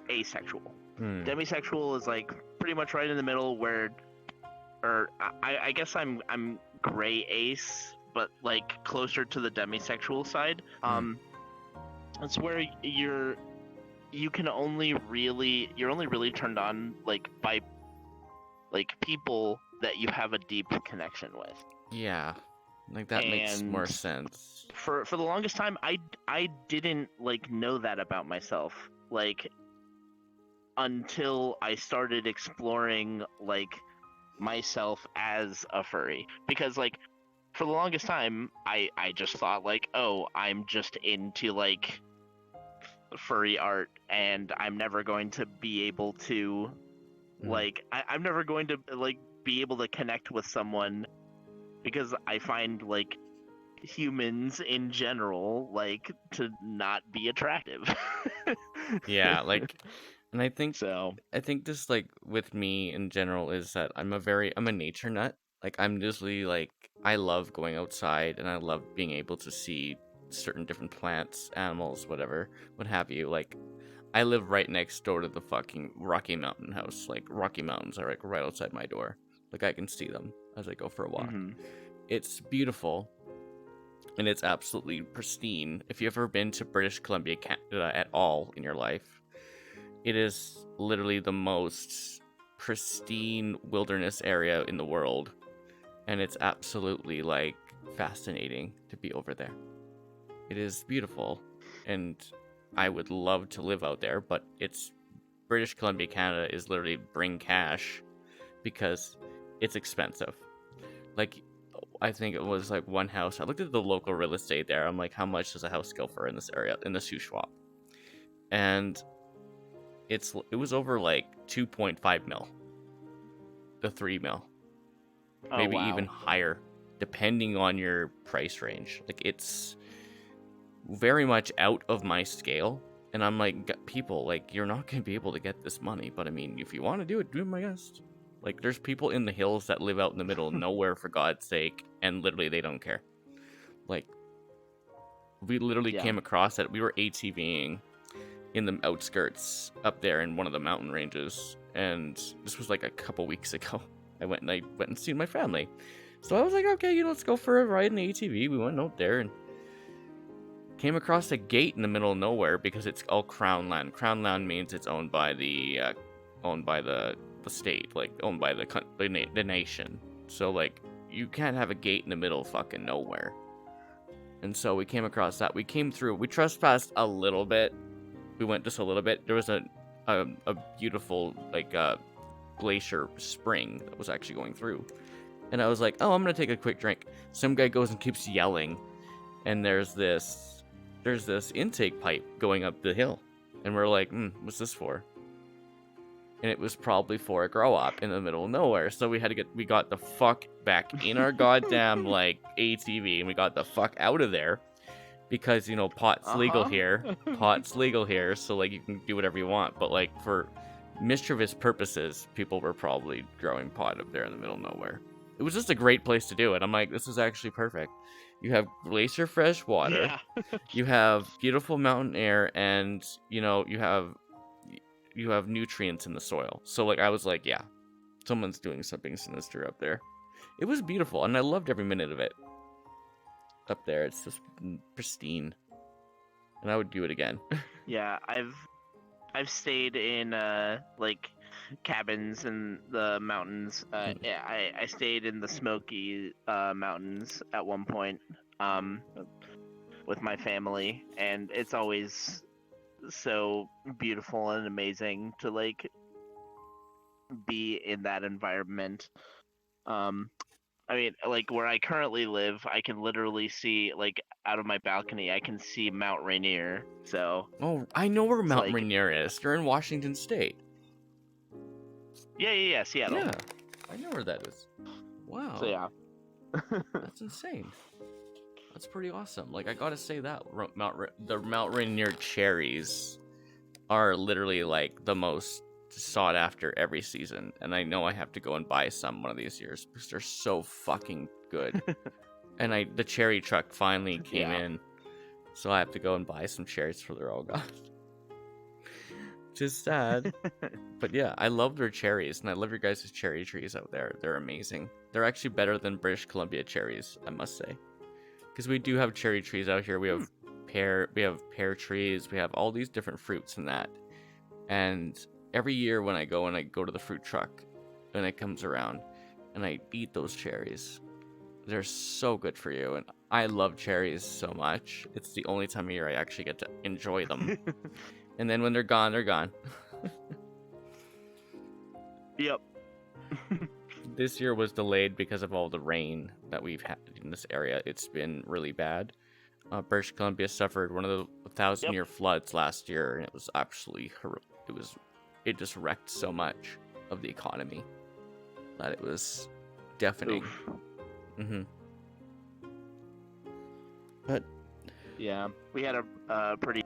asexual. Demisexual is like pretty much right in the middle, I guess I'm gray ace, but like closer to the demisexual side. It's where you're only really turned on like by like people that you have a deep connection with. Yeah, like that makes more sense. For the longest time, I didn't like know that about myself, like until I started exploring like myself as a furry, because like for the longest time I just thought like, oh, I'm just into like furry art and I'm never going to be able to like I'm never going to like be able to connect with someone because I find like humans in general like to not be attractive. Yeah, like, and I think this like with me in general is that I'm a nature nut. Like I'm usually like I love going outside and I love being able to see certain different plants, animals, whatever, what have you. Like I live right next door to the fucking Rocky Mountain house. Like Rocky Mountains are like right outside my door. Like I can see them as I go for a walk. It's beautiful. And it's absolutely pristine. If you've ever been to British Columbia, Canada at all in your life, it is literally the most pristine wilderness area in the world. And it's absolutely, like, fascinating to be over there. It is beautiful. And I would love to live out there, but it's British Columbia, Canada is literally bring cash because it's expensive. Like, I think it was like one house. I looked at the local real estate there. I'm like, how much does a house go for in this area, in the Shuswap? and it was over like 2.5 mil, the 3 mil, Oh, maybe wow. even higher, depending on your price range. Like, it's very much out of my scale. And I'm like, people, like, you're not going to be able to get this money. But I mean, if you want to do it, do my best. Like, there's people in the hills that live out in the middle of nowhere, for God's sake. And literally, they don't care. Like, we literally Yeah. came across that. We were ATVing in the outskirts up there in one of the mountain ranges. And this was like a couple weeks ago. I went and seen my family. So I was like, okay, let's go for a ride in the ATV. We went out there and came across a gate in the middle of nowhere because it's all crown land. Crown land means it's owned by the state, like owned by the nation. So like you can't have a gate in the middle of fucking nowhere. And so we came across that. We came through. We trespassed a little bit. We went just a little bit. There was a beautiful like glacier spring that was actually going through. And I was like, oh, I'm gonna take a quick drink. Some guy goes and keeps yelling, and there's this intake pipe going up the hill, and we're like, what's this for? And it was probably for a grow up in the middle of nowhere. So we got the fuck back in our goddamn like ATV, and we got the fuck out of there because pot's legal here. Pot's legal here, so like you can do whatever you want. But like for mischievous purposes, people were probably growing pot up there in the middle of nowhere. It was just a great place to do it. I'm like, this is actually perfect. You have glacier fresh water. Yeah. You have beautiful mountain air, and you have nutrients in the soil. So like I was like, yeah, someone's doing something sinister up there. It was beautiful, and I loved every minute of it. Up there, it's just pristine, and I would do it again. Yeah, I've stayed in like cabins in the mountains. Yeah, I stayed in the Smoky Mountains at one point with my family, and it's always so beautiful and amazing to like be in that environment. I mean, like where I currently live, I can literally see like out of my balcony, I can see Mount Rainier. So Oh, I know where Mount like- Rainier is. You're in Washington State. yeah, Seattle. Yeah, I know where that is. Wow. So yeah. That's insane. That's pretty awesome. Like, I gotta say that the Mount Rainier cherries are literally like the most sought after every season, and I know I have to go and buy some one of these years because they're so fucking good. And the cherry truck finally came in, so I have to go and buy some cherries for they're all gone. Just sad. But yeah, I love their cherries, and I love your guys' cherry trees out there. They're amazing. They're actually better than British Columbia cherries, I must say. Because we do have cherry trees out here. We have pear trees. We have all these different fruits and that. And every year when I go to the fruit truck, and it comes around, and I eat those cherries, they're so good for you. And I love cherries so much. It's the only time of year I actually get to enjoy them. And then when they're gone, they're gone. Yep. This year was delayed because of all the rain that we've had in this area. It's been really bad. British Columbia suffered one of the 1,000-year floods last year, and it was absolutely it just wrecked so much of the economy that it was deafening. Mm-hmm. But yeah, we had a pretty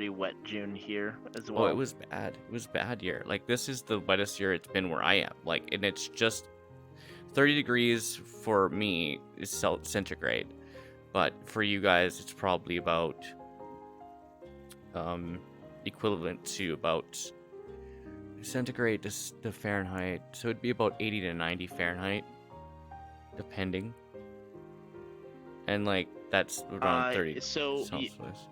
wet June here as well. oh, it was bad. It was bad year. Like, this is the wettest year it's been where I am. Like, and it's just 30 degrees for me is centigrade, but for you guys, it's probably about equivalent to about centigrade to Fahrenheit. So it'd be about 80 to 90 Fahrenheit, depending. And like that's around 30 so Celsius.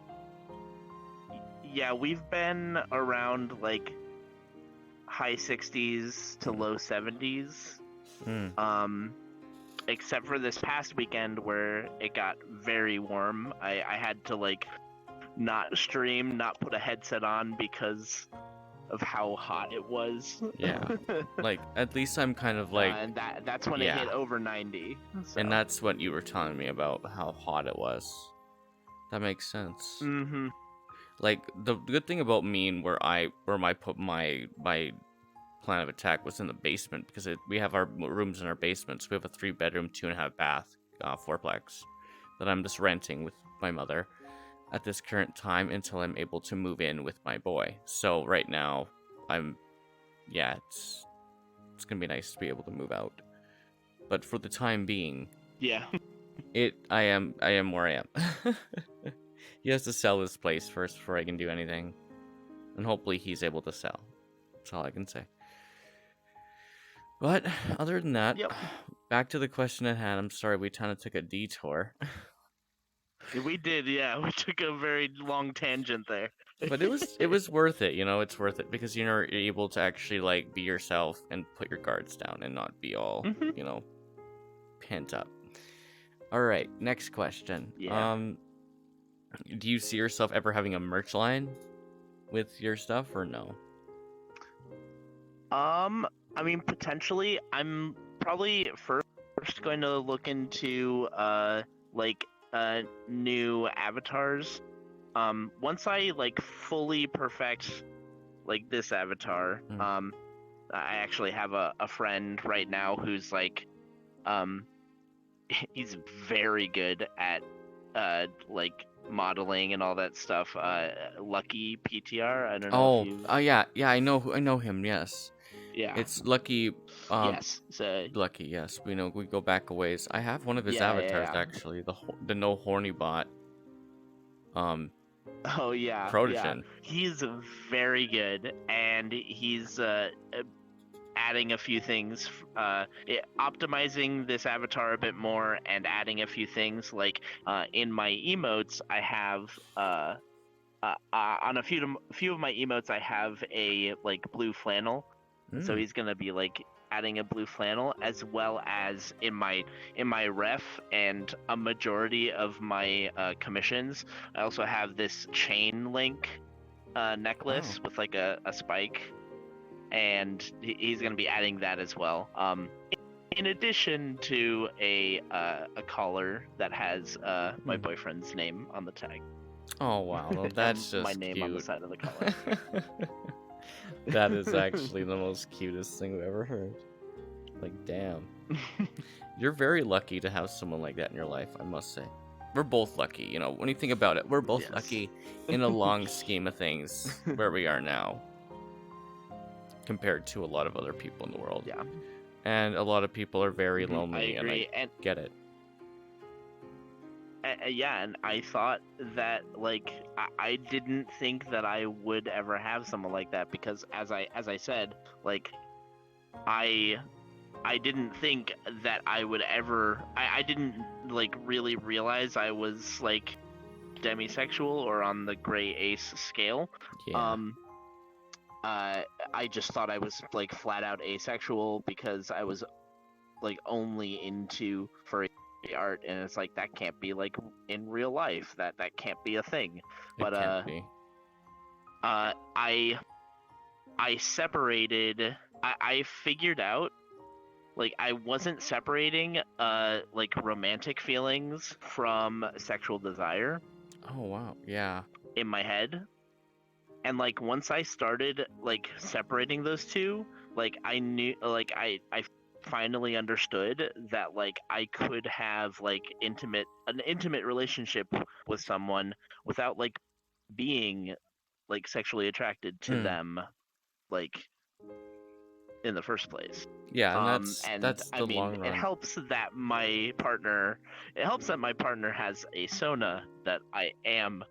Yeah, we've been around like high 60s to low 70s. Except for this past weekend where it got very warm. I had to like not stream, not put a headset on because of how hot it was. Yeah. Like, at least I'm kind of like and that's when it hit over 90. So. And that's what you were telling me about how hot it was. That makes sense. Mm-hmm. Like the good thing about me and where I put my plan of attack was in the basement because we have our rooms in our basement. So we have a 3-bedroom, 2.5 bath, fourplex that I'm just renting with my mother at this current time until I'm able to move in with my boy. So right now, it's gonna be nice to be able to move out. But for the time being, Yeah. I am where I am. He has to sell his place first before I can do anything, and hopefully he's able to sell. That's all I can say. But other than that, Yep. back to the question at hand. I'm sorry we kind of took a detour. We did, yeah. We took a very long tangent there. But it was worth it, you know. It's worth it because you're able to actually like be yourself and put your guards down and not be all you know, pent up. All right, next question. Yeah. Do you see yourself ever having a merch line with your stuff or no? I mean, potentially. I'm probably first going to look into new avatars. Once I like fully perfect like this avatar, I actually have a friend right now who's like, he's very good at like modeling and all that stuff. Lucky PTR. I don't know if you. Yeah, I know him. Yes, Yeah. it's Lucky. Yes. So. Lucky. Yes, we go back a ways. I have one of his Yeah, avatars yeah. actually. The no horny bot. Oh yeah. Protogen. Yeah. He's very good, and he's adding a few things, optimizing this avatar a bit more, and adding a few things like in my emotes I have on a few of my emotes I have a like blue flannel. So he's gonna be like adding a blue flannel, as well as in my ref and a majority of my commissions. I also have this chain link necklace with like a spike, and he's going to be adding that as well. In addition to a collar that has my boyfriend's name on the tag. Oh wow, well, that's just my name cute. on the side of the collar. That is actually the most cutest thing I've ever heard. Like, damn. You're very lucky to have someone like that in your life, I must say. We're both lucky, you know, when you think about it, we're both lucky in a long scheme of things where we are now, compared to a lot of other people in the world. Yeah. And a lot of people are very lonely, I agree. and I get it. Yeah, and I thought that like I didn't think that I would ever have someone like that, because as I said, like I didn't think that I would ever I didn't like really realize I was like demisexual or on the gray ace scale. Yeah. I just thought I was like flat out asexual because I was like only into furry art, and it's like that can't be like in real life, that can't be a thing. But it can't be. I separated. I figured out like I wasn't separating like romantic feelings from sexual desire. Oh wow, yeah. In my head. And like once I started like separating those two, like I knew, like I finally understood that like I could have like an intimate relationship with someone without like being like sexually attracted to them, like in the first place. Yeah, and that's the long run. It helps that my partner has a Sona that I am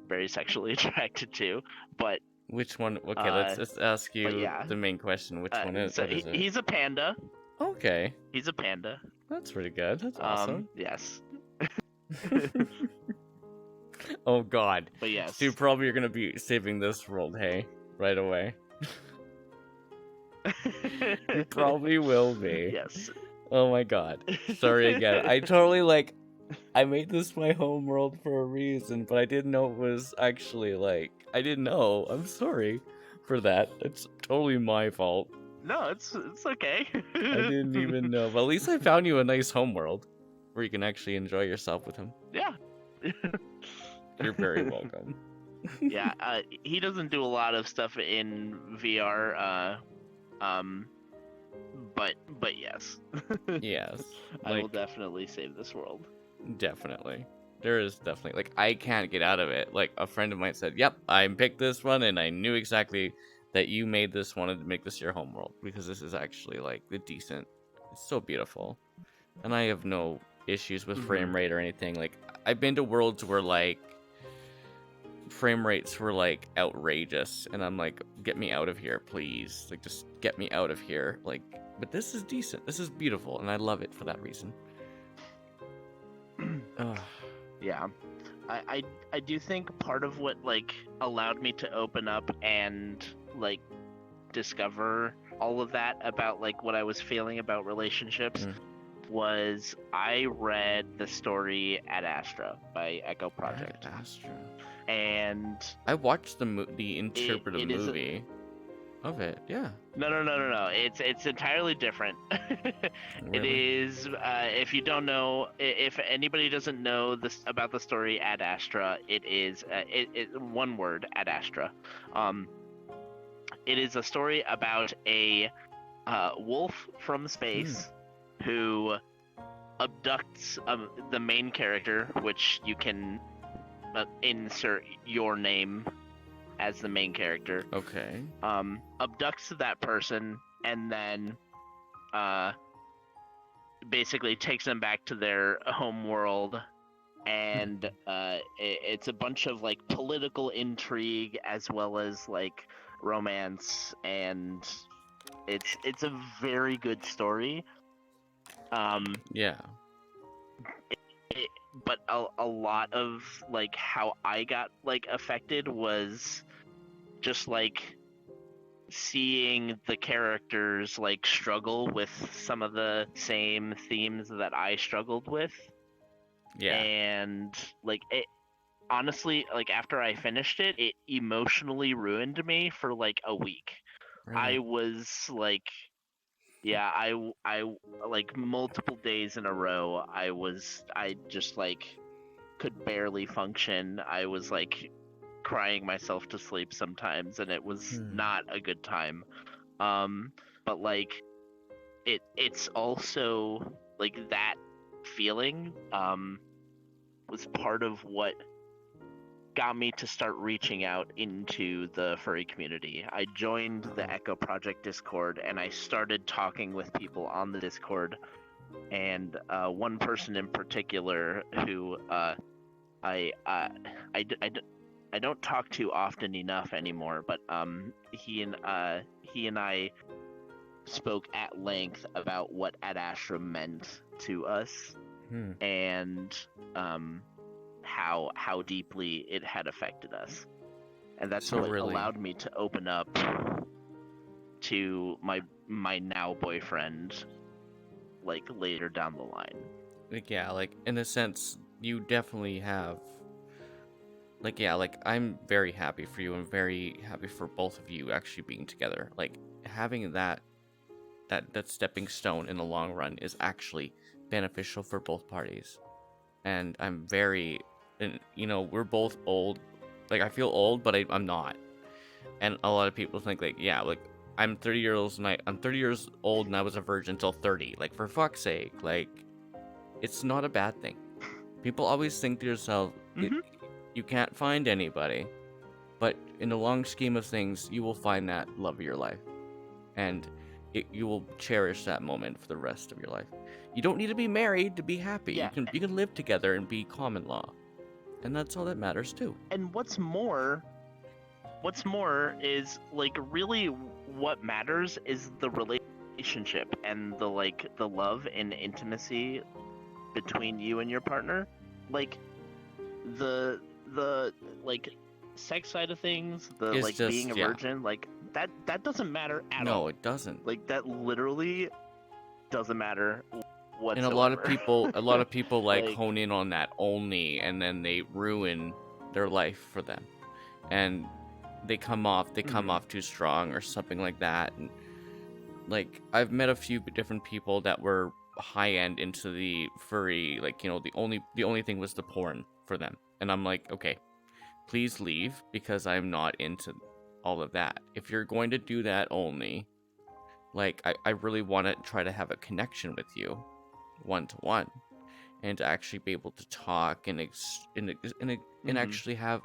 very sexually attracted to, but which one? Okay, let's just ask you the main question. Which one is? So what is it? He's a panda. Okay. He's a panda. That's pretty good. That's awesome. Yes. Oh God. But yes. So you probably are gonna be saving this world, hey, right away. You probably will be. Yes. Oh my God. Sorry again. I totally like. I made this my home world for a reason, but I didn't know it was actually like. I didn't know. I'm sorry for that. It's totally my fault. No, it's okay. I didn't even know. But at least I found you a nice home world where you can actually enjoy yourself with him. Yeah. You're very welcome. Yeah, he doesn't do a lot of stuff in VR. But yes, Yes, I will like definitely save this world. definitely. There is definitely like I can't get out of it. Like a friend of mine said, "Yep, I picked this one, and I knew exactly that you made this one to make this your homeworld because this is actually like the decent. It's so beautiful, and I have no issues with frame rate or anything. Like I've been to worlds where like frame rates were like outrageous, and I'm like, get me out of here, please. Like just get me out of here. Like, but this is decent. This is beautiful, and I love it for that reason. Ugh. Yeah. I do think part of what like allowed me to open up and like discover all of that about like what I was feeling about relationships was I read the story Ad Astra by Echo Project. Ad Astra. And I watched the interpretive it is movie of it. Yeah. no. It's entirely different. It Really? is if you don't know, if anybody doesn't know this about the story Ad Astra, it is one word, Ad Astra. It is a story about a wolf from space who abducts the main character, which you can insert your name as the main character. Okay. Abducts that person and then basically takes them back to their home world, and it's a bunch of like political intrigue as well as like romance, and it's a very good story. Yeah. But a lot of like how I got like affected was just like seeing the characters like struggle with some of the same themes that I struggled with. Yeah. And like it honestly, like after I finished it, it emotionally ruined me for like a week. Really? I was like, yeah, I like multiple days in a row I just like could barely function. I was like crying myself to sleep sometimes, and it was not a good time. But like it's also like that feeling was part of what got me to start reaching out into the furry community. I joined the Echo Project Discord, and I started talking with people on the Discord, and one person in particular who I don't talk to often enough anymore, but he and I spoke at length about what Ad Astra meant to us, and how deeply it had affected us, and that's So what really- allowed me to open up to my now boyfriend, like later down the line. Like yeah, like in a sense, you definitely have. Like yeah, like I'm very happy for you. I'm very happy for both of you actually being together. Like having that stepping stone in the long run is actually beneficial for both parties. And I'm very, and you know, we're both old. Like I feel old, but I'm not. And a lot of people think like, yeah, like I'm 30 years old and I'm 30 years old and I was a virgin until 30. Like for fuck's sake, like it's not a bad thing. People always think to yourself, you can't find anybody, but in the long scheme of things, you will find that love of your life, and you will cherish that moment for the rest of your life. You don't need to be married to be happy. Yeah. You can live together and be common law, and that's all that matters too. And what's more is like really what matters is the relationship and the like the love and intimacy between you and your partner. Like the like sex side of things, the It's like just, being a yeah. virgin, like that doesn't matter at all. No, it doesn't. Like that literally doesn't matter whatsoever. And a lot of people like Like- hone in on that only, and then they ruin their life for them, and they come off too strong or something like that. And like I've met a few different people that were high end into the furry, like you know, the only thing was the porn for them, and I'm like, okay, please leave, because I'm not into all of that. If you're going to do that only, like, I really want to try to have a connection with you, one-to-one, and to actually be able to talk and actually have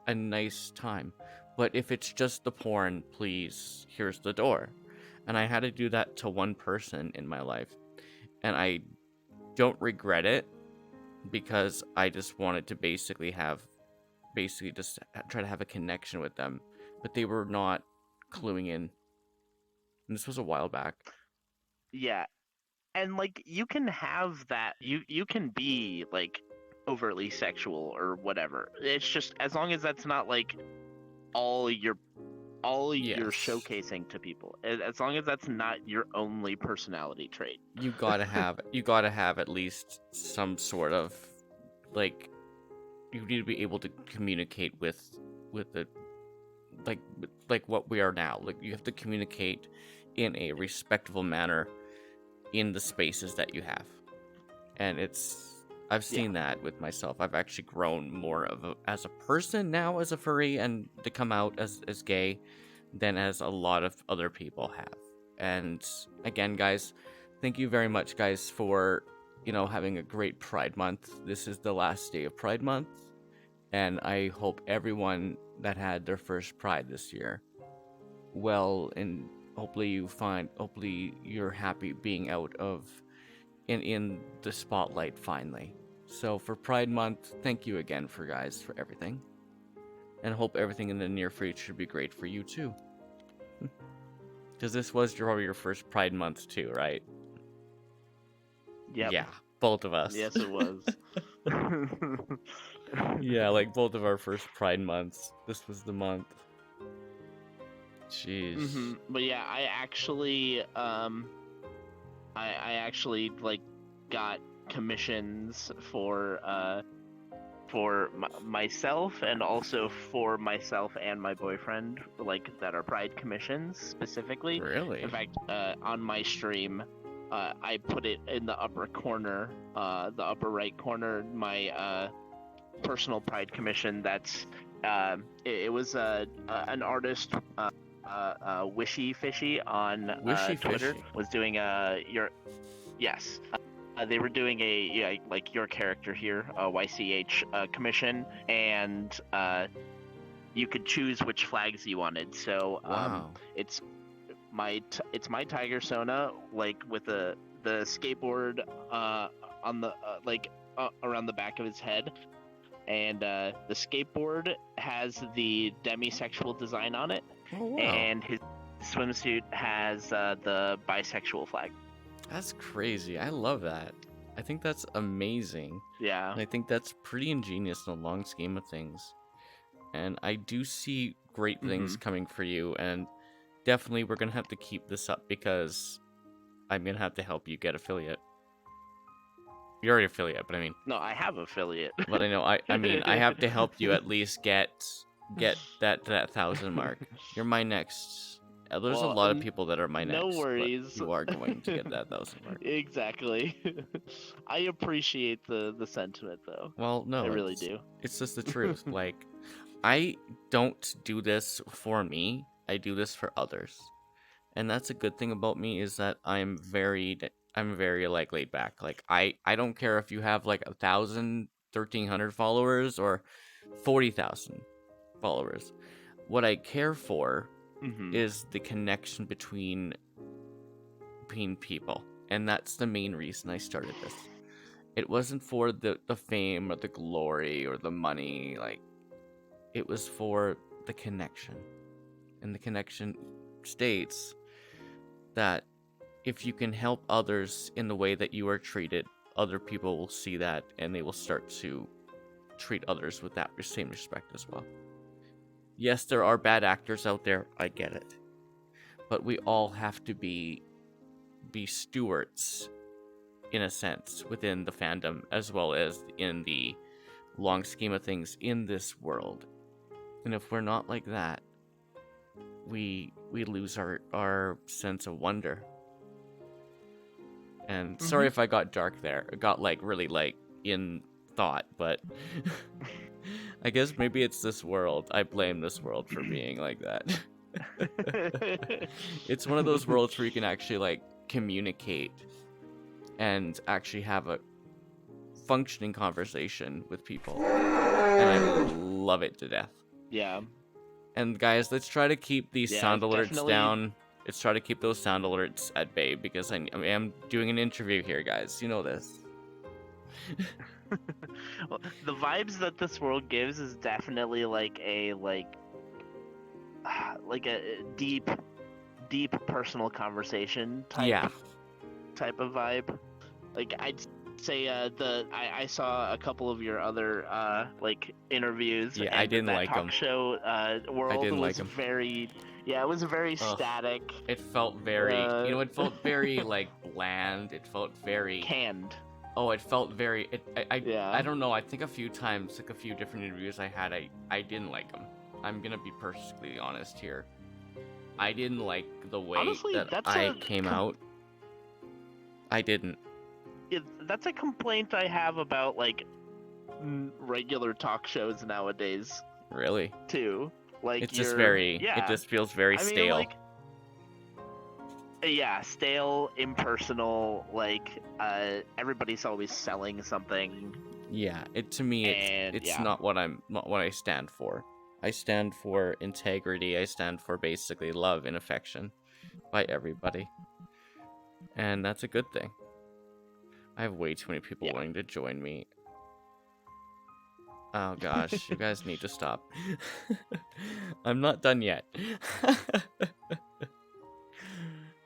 a nice time. But if it's just the porn, please, here's the door. And I had to do that to one person in my life, and I don't regret it, because I just wanted to basically just try to have a connection with them, but they were not cluing in. And this was a while back. Yeah, and like you can have that. You can be like overtly sexual or whatever. It's just as long as that's not like all you're Yes. showcasing to people. As long as that's not your only personality trait. You gotta have at least some sort of, like, you need to be able to communicate with the, like what we are now. Like, you have to communicate in a respectful manner in the spaces that you have. And I've seen that with myself. I've actually grown more as a person now, as a furry, and to come out as gay, than as a lot of other people have. And again, guys, thank you very much, guys, for, having a great Pride Month. This is the last day of Pride Month, and I hope everyone that had their first Pride this year, and hopefully you're happy being out of in the spotlight finally. So for Pride Month, thank you again for everything, and hope everything in the near future be great for you too. Because this was probably your first Pride Month too, right? Yep. Yeah, both of us. Yes, it was. Yeah, like both of our first Pride months. This was the month. Jeez. But yeah, I actually like got commissions for myself, and also for myself and my boyfriend, like, that are Pride commissions specifically. Really? In fact, on my stream, I put it in the upper corner, the upper right corner, my personal Pride commission. That's it was an artist, Wishy Fishy on Wishy Twitter, Fishy. was doing yes. They were doing like your character here, YCH commission, and you could choose which flags you wanted. So Wow. it's my Tiger Sona, like with the skateboard on the around the back of his head, and the skateboard has the demisexual design on it, Oh, wow. and his swimsuit has the bisexual flag. That's crazy. I love that. I think that's amazing. Yeah. And I think that's pretty ingenious in the long scheme of things. And I do see great things coming for you, and definitely we're going to have to keep this up, because I'm going to have to help you get affiliate. You're already affiliate, but I mean... No, I have affiliate. But I know, I mean, I have to help you at least get that 1,000 mark. You're my next... There's a lot of people that are my next. No worries. But you are going to get that 1,000 mark. Exactly. I appreciate the sentiment, though. Well, no. I really do. It's just the truth. Like, I don't do this for me. I do this for others. And that's a good thing about me, is that I'm very like laid back. Like, I don't care if you have like 1,000, 1,300 followers or 40,000 followers. What I care for is the connection between people, and that's the main reason I started this. It wasn't for the fame or the glory or the money. Like, it was for the connection, and the connection states that if you can help others in the way that you are treated, other people will see that, and they will start to treat others with that same respect as well. Yes, there are bad actors out there, I get it. But we all have to be stewards, in a sense, within the fandom, as well as in the long scheme of things in this world. And if we're not like that, we lose our sense of wonder. And sorry if I got dark there. It got like really like in thought, but I guess maybe it's this world. I blame this world for being like that. It's one of those worlds where you can actually like communicate and actually have a functioning conversation with people, and I love it to death. Yeah. And guys, let's try to keep these Yeah, sound it's alerts definitely- down. Let's try to keep those sound alerts at bay because I am doing an interview here, guys. You know this. Well, the vibes that this world gives is definitely like a deep personal conversation Yeah. type of vibe. Like I'd say I saw a couple of your other like interviews. Yeah, and I didn't that like talk 'em. show world didn't like was 'em. very it was very Ugh. static, It felt very, it felt Uh, very like bland. It felt very. canned. Oh, it felt very. Yeah. I don't know. I think a few times, like a few different interviews I had, I didn't like them. I'm gonna be perfectly honest here. I didn't like the way Honestly, that that's I a came out. I didn't. That's a complaint I have about like regular talk shows nowadays Really. too. Like It's just you're- very. yeah. It just feels very I mean, stale. like, yeah, stale, impersonal. Like everybody's always selling something. Yeah. To me, And, it's yeah. not what I stand for. I stand for integrity. I stand for basically love and affection by everybody, and that's a good thing. I have way too many people Yeah. wanting to join me. Oh gosh, you guys need to stop. I'm not done yet.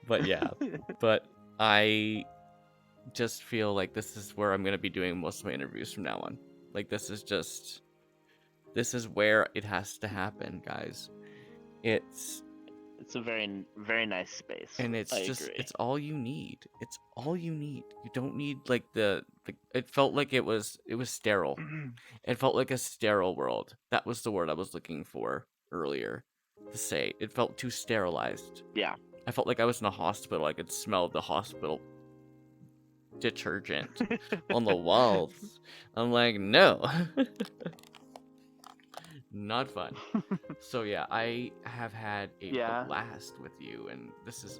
But yeah, but I just feel like this is where I'm going to be doing most of my interviews from now on. Like this is where it has to happen, guys. It's It's a very nice space. and I it's agree. it's all you need. It's all you need. You don't need like the it felt like it was sterile. It felt like a sterile world. That was the word I was looking for earlier to say. It felt too sterilized. Yeah. I felt like I was in a hospital. I could smell the hospital detergent on the walls. I'm like, no. Not fun. So yeah, I have had a Yeah. blast with you, and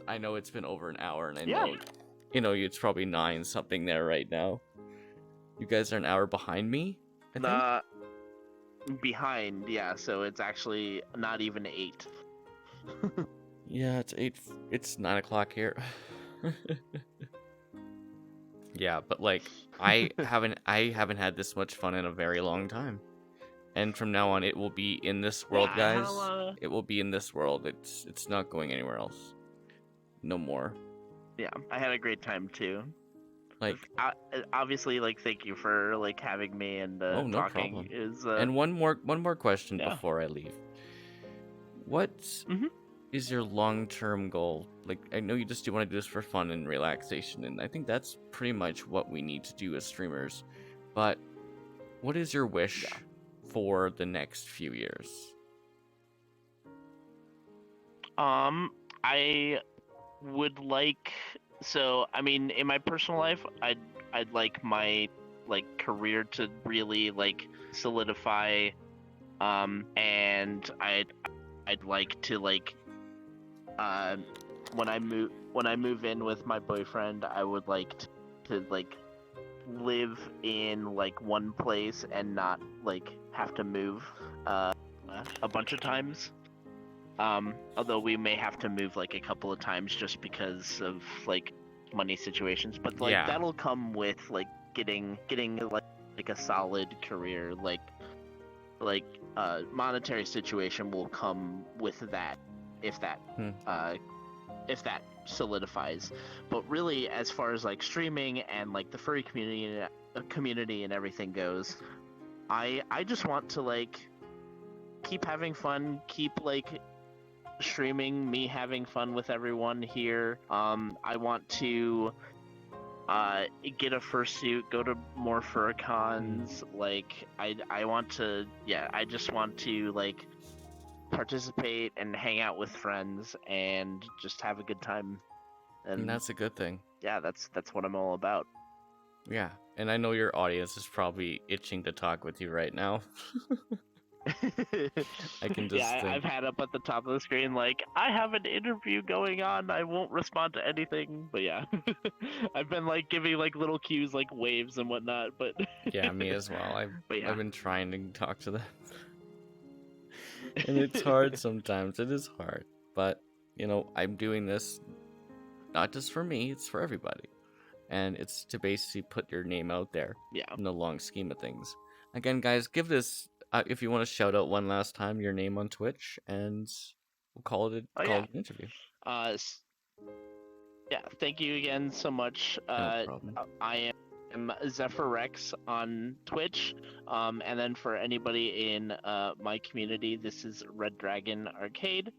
I know it's been over an hour, and I Yeah. know, it's probably 9 something there right now. You guys are an hour behind me, I think? Behind, yeah. So it's actually not even 8. Yeah, it's 9 o'clock here. Yeah, but like I haven't had this much fun in a very long time. And from now on it will be in this world, Yeah, guys. how, It will be in this world. It's not going anywhere else. No more. Yeah, I had a great time too. Like Obviously, like, thank you for like having me and Oh, no talking. problem. Is and one more question yeah. before I leave. What is your long-term goal? Like, I know you just want to do this for fun and relaxation, and I think that's pretty much what we need to do as streamers. But what is your wish for the next few years? I would like, so I mean, in my personal life, I'd like my like career to really like solidify, and I'd like to like when I move in with my boyfriend, I would like to like live in like one place and not like have to move a bunch of times. Although we may have to move like a couple of times just because of like money situations, but like Yeah. that'll come with like getting like a solid career, like monetary situation will come with that if that solidifies. But really, as far as like streaming and like the furry community and everything goes, I just want to like keep having fun, keep like streaming me having fun with everyone here. I want to get a fursuit, go to more furcons. Like I want to, I just want to like participate and hang out with friends and just have a good time. And that's a good thing. Yeah, that's what I'm all about. Yeah, and I know your audience is probably itching to talk with you right now. I can just yeah, think. I've had up at the top of the screen like I have an interview going on. I won't respond to anything, but yeah, I've been like giving like little cues, like waves and whatnot. But Yeah, me as well. but yeah, I've been trying to talk to them, and it's hard sometimes. It is hard, but you know, I'm doing this not just for me; it's for everybody, and it's to basically put your name out there yeah. in the long scheme of things. Again, guys, give this if you want to shout out one last time your name on Twitch, and we'll Oh call yeah. it an interview. Yeah. Thank you again so much. No problem. I am zephyer wrex on Twitch. And then for anybody in my community, this is Red Dragon Arcade.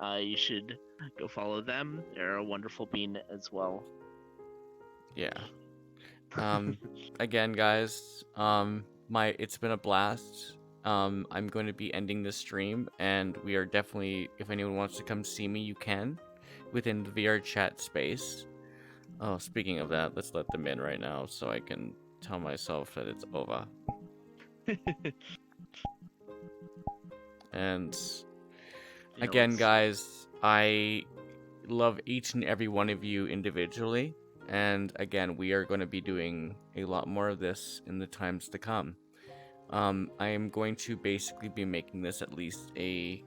You should go follow them. They're a wonderful bean as well. Yeah. Again, guys, it's been a blast. I'm going to be ending this stream, and we are definitely, if anyone wants to come see me, you can, within the VR chat space. Oh, speaking of that, let's let them in right now so I can tell myself that it's over. And again, guys, I love each and every one of you individually. And again, we are going to be doing a lot more of this in the times to come. I am going to basically be making this at least a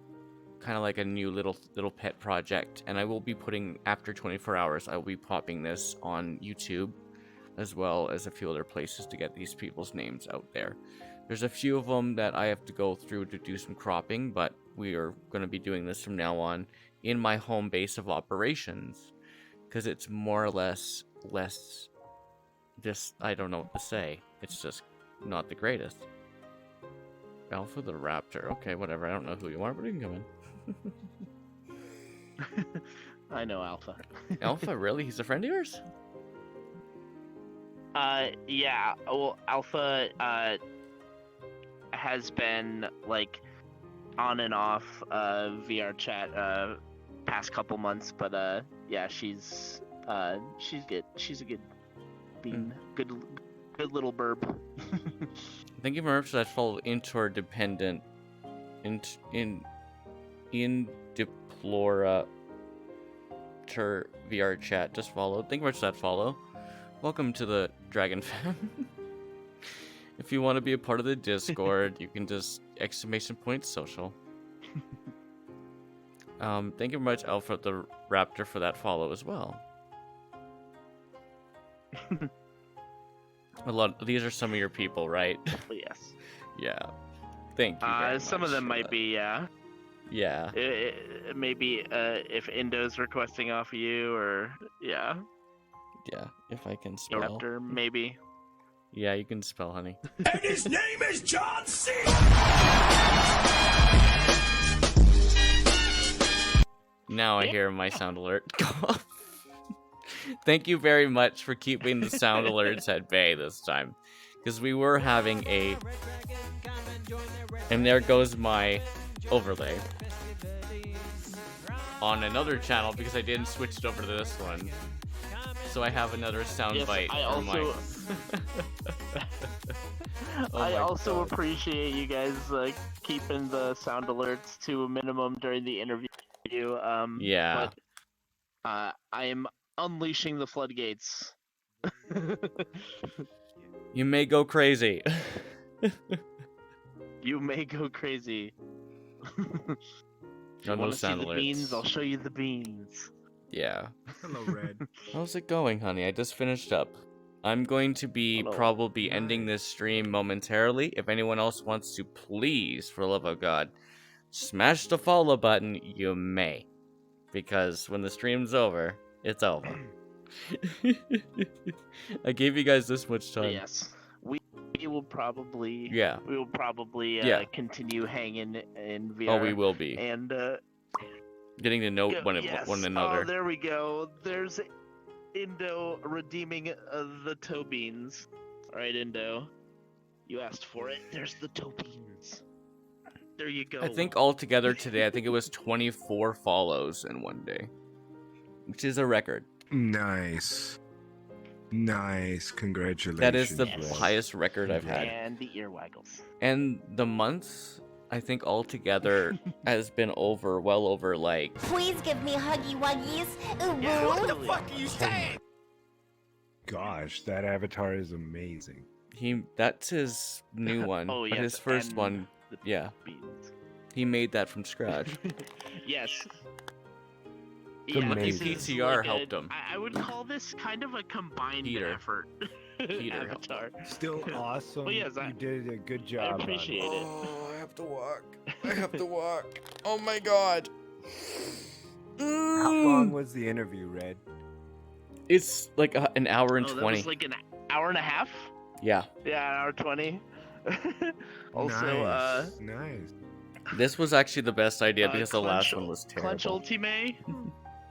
kind of like a new little pet project, and I will be putting, after 24 hours, I will be popping this on YouTube, as well as a few other places to get these people's names out there. There's a few of them that I have to go through to do some cropping, but we are going to be doing this from now on in my home base of operations, because it's more or less just, I don't know what to say. It's just not the greatest. Alpha the Raptor. Okay, whatever. I don't know who you are, but you can come in. I know Alpha. Alpha, really? He's a friend of yours? Yeah. Well, Alpha has been like on and off VR chat past couple months, but yeah, she's good. She's a good bean. Good little burb. Thank you very much for that follow. Interdependent in deplora VR chat. Just follow. Thank you very much for that follow. Welcome to the Dragon Fam. If you want to be a part of the Discord, you can just !social. Thank you very much, Alpha the Raptor, for that follow as well. These are some of your people, right? Yes. Yeah. Thank you very much. Some of them might be, yeah. Yeah. Maybe if Indo's requesting off of you, or yeah. Yeah, if I can spell. Raptor, maybe. Yeah, you can spell, honey. And his name is John C. Now I hear my sound alert go off. Thank you very much for keeping the sound alerts at bay this time, because we were having a... And there goes my overlay on another channel, because I didn't switch it over to this one. So I have another sound bite for my... I also appreciate you guys keeping the sound alerts to a minimum during the interview. Yeah. But I am unleashing the floodgates. You may go crazy. You may go crazy. No, no sound see the alerts. beans? I'll show you the beans. Yeah. Hello, Red. How's it going, honey? I just finished up. I'm going to be probably ending this stream momentarily. If anyone else wants to, please, for the love of God, smash the follow button. You may. Because when the stream's over, it's over. I gave you guys this much time. Yes. We will probably continue hanging in VR. Oh, we will be. And getting to know one another. Oh, there we go. There's Indo redeeming the toe beans. Alright, Indo. You asked for it. There's the toe beans. There you go. I think altogether today, I think it was 24 follows in one day. Which is a record. Nice. Nice. Congratulations. That is the Yes. highest record I've had. And the ear waggles. And the months, I think altogether has been well over like Please give me huggy wuggies. Ooh, Yeah, boo. absolutely. are you saying? Gosh, that avatar is amazing. that's his new one. Oh, But yes, his first and one, the yeah, beans. he made that from scratch. Yes. It's Yeah, Lucky this amazing. is PTR like helped him. I would call this kind of a combined Peter. effort. Peter helped Avatar. Still awesome. Well, yes, you did a good job. on appreciate it. Oh, I have to walk. I have to walk. Oh my god. How long was the interview, Red? It's like an hour and Oh, that 20. was like an hour and a half? Yeah. Yeah, an hour 20. Also, nice. This was actually the best idea because the Clench- last one was Clench terrible. Ultime,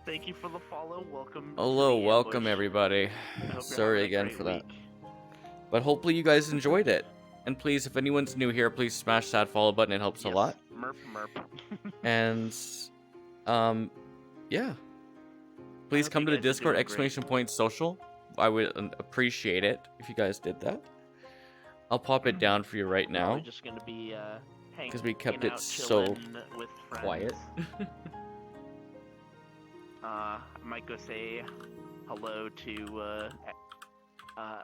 thank you for the follow. Welcome. to Hello, the welcome ambush. everybody. I hope you're Sorry having a again great for that. week. But hopefully you guys enjoyed it. And please, if anyone's new here, please smash that follow button. It helps a Yes, lot. Merp, merp. And, yeah. Please hope come you to the guys are Discord, doing great. !social. I would appreciate it if you guys did that. I'll pop it down for you right Probably now. just gonna be hanging 'Cause we kept out, it so chilling with friends. Quiet. I might go say hello to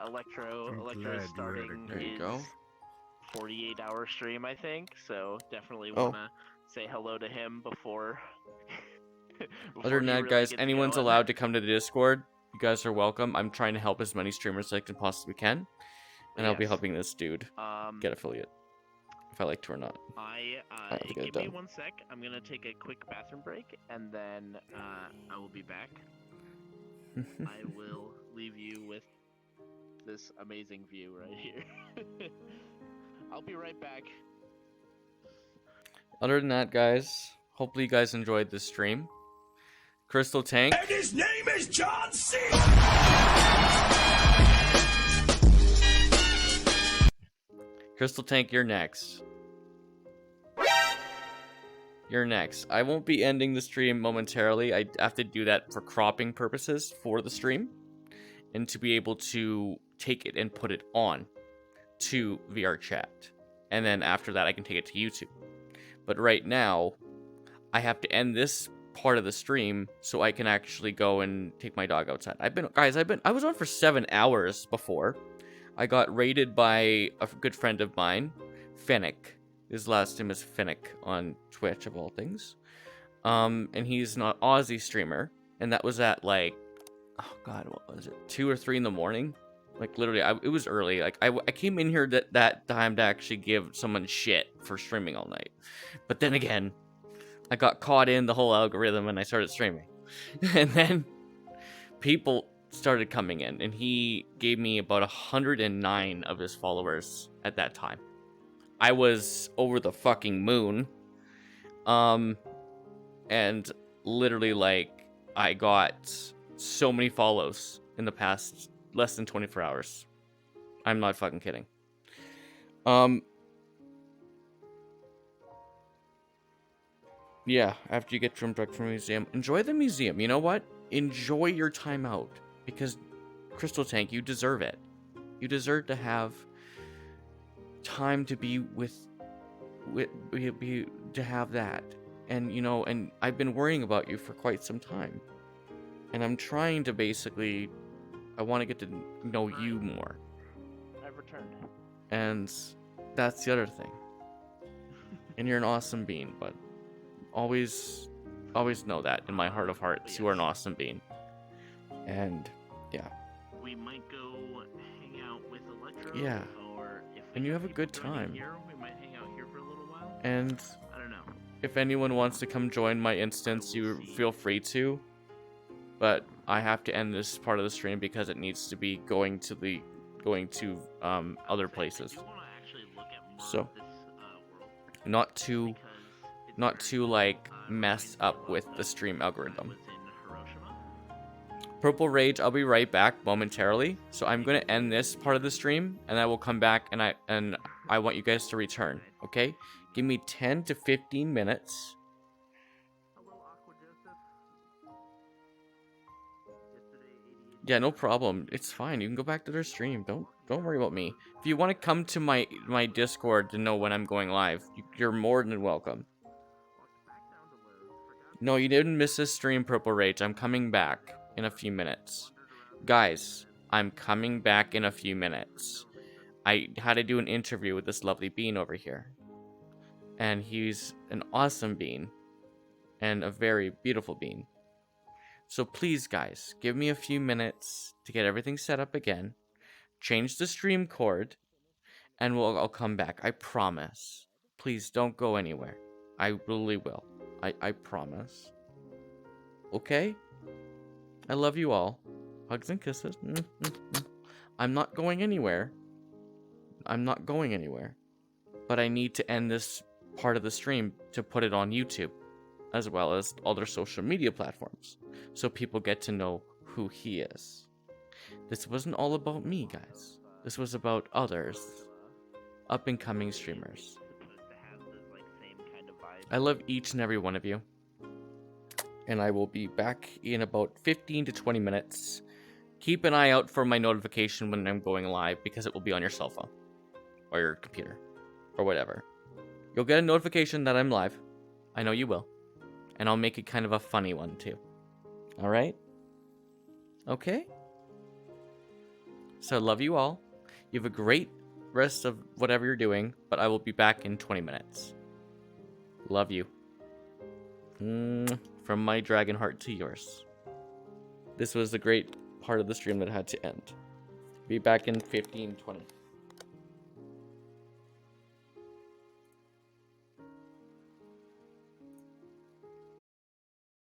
Electro. I'm Electro glad is you starting There you his go. 48-hour stream, I think. So definitely Oh. wanna say hello to him before. Other than he that, really guys, gets anyone's going. allowed to come to the Discord. You guys are welcome. I'm trying to help as many streamers as I can possibly can. And I'll be Yes. helping this dude get affiliate. If I like to or not. I have to get it give me done. 1 sec. I'm gonna take a quick bathroom break, and then I will be back. I will leave you with this amazing view right here. I'll be right back. Other than that, guys, hopefully you guys enjoyed this stream. Crystal Tank, And his name is John C. Crystal Tank, you're next. You're next. I won't be ending the stream momentarily. I have to do that for cropping purposes for the stream. And to be able to take it and put it on to VR chat. And then after that, I can take it to YouTube. But right now, I have to end this part of the stream so I can actually go and take my dog outside. I was on for 7 hours before. I got raided by a good friend of mine, Fennec. His last name is Fennec on Twitch, of all things. And he's an Aussie streamer. And that was at like, oh god, what was it? 2 or 3 in the morning? Like literally, it was early. Like I came in here that time to actually give someone shit for streaming all night. But then again, I got caught in the whole algorithm and I started streaming. And then people started coming in, and he gave me about 109 of his followers at that time. I was over the fucking moon. And literally, like, I got so many follows in the past less than 24 hours. I'm not fucking kidding. Yeah, after you get trim truck from the museum, enjoy the museum. You know what? Enjoy your time out. Because, Crystal Tank, you deserve it. You deserve to have time to be to have that. And, you know, and I've been worrying about you for quite some time. And I'm trying to basically, I want to get to know you more. I've returned. And that's the other thing. And you're an awesome being, but always know that in my heart of hearts, you are an awesome being. And yeah. We might go hang out with Electro. Yeah. Or if And you have a people good joining time. Here, we might hang out here for a little while. And I don't know. if anyone wants to come join my instance, you feel free to. But I have to end this part of the stream because it needs to be going to other places. I do wanna actually look at more So, of this, world not to because it's very, like reminds mess me a up lot with of the stream when I algorithm. was in Hiroshima. Purple Rage, I'll be right back momentarily. So I'm gonna end this part of the stream, and I will come back, and I want you guys to return. Okay? Give me 10 to 15 minutes. Hello, Aqua Joseph. Yesterday, Yeah, no problem. It's fine. You can go back to their stream. Don't worry about me. If you want to come to my Discord to know when I'm going live, you're more than welcome. No, you didn't miss this stream, Purple Rage. I'm coming back in a few minutes. Guys, I'm coming back in a few minutes. I had to do an interview with this lovely bean over here. And he's an awesome bean. And a very beautiful bean. So please, guys, give me a few minutes to get everything set up again. Change the stream cord. And I'll come back. I promise. Please don't go anywhere. I really will. I promise. Okay? I love you all. Hugs and kisses. I'm not going anywhere. I'm not going anywhere. But I need to end this part of the stream to put it on YouTube, as well as other social media platforms, so people get to know who he is. This wasn't all about me, guys. This was about others. Up-and-coming streamers. I love each and every one of you. And I will be back in about 15 to 20 minutes. Keep an eye out for my notification when I'm going live, because it will be on your cell phone. Or your computer. Or whatever. You'll get a notification that I'm live. I know you will. And I'll make it kind of a funny one, too. Alright? Okay? So I love you all. You have a great rest of whatever you're doing, but I will be back in 20 minutes. Love you. From my dragon heart to yours. This was a great part of the stream that had to end. Be back in 15, 20.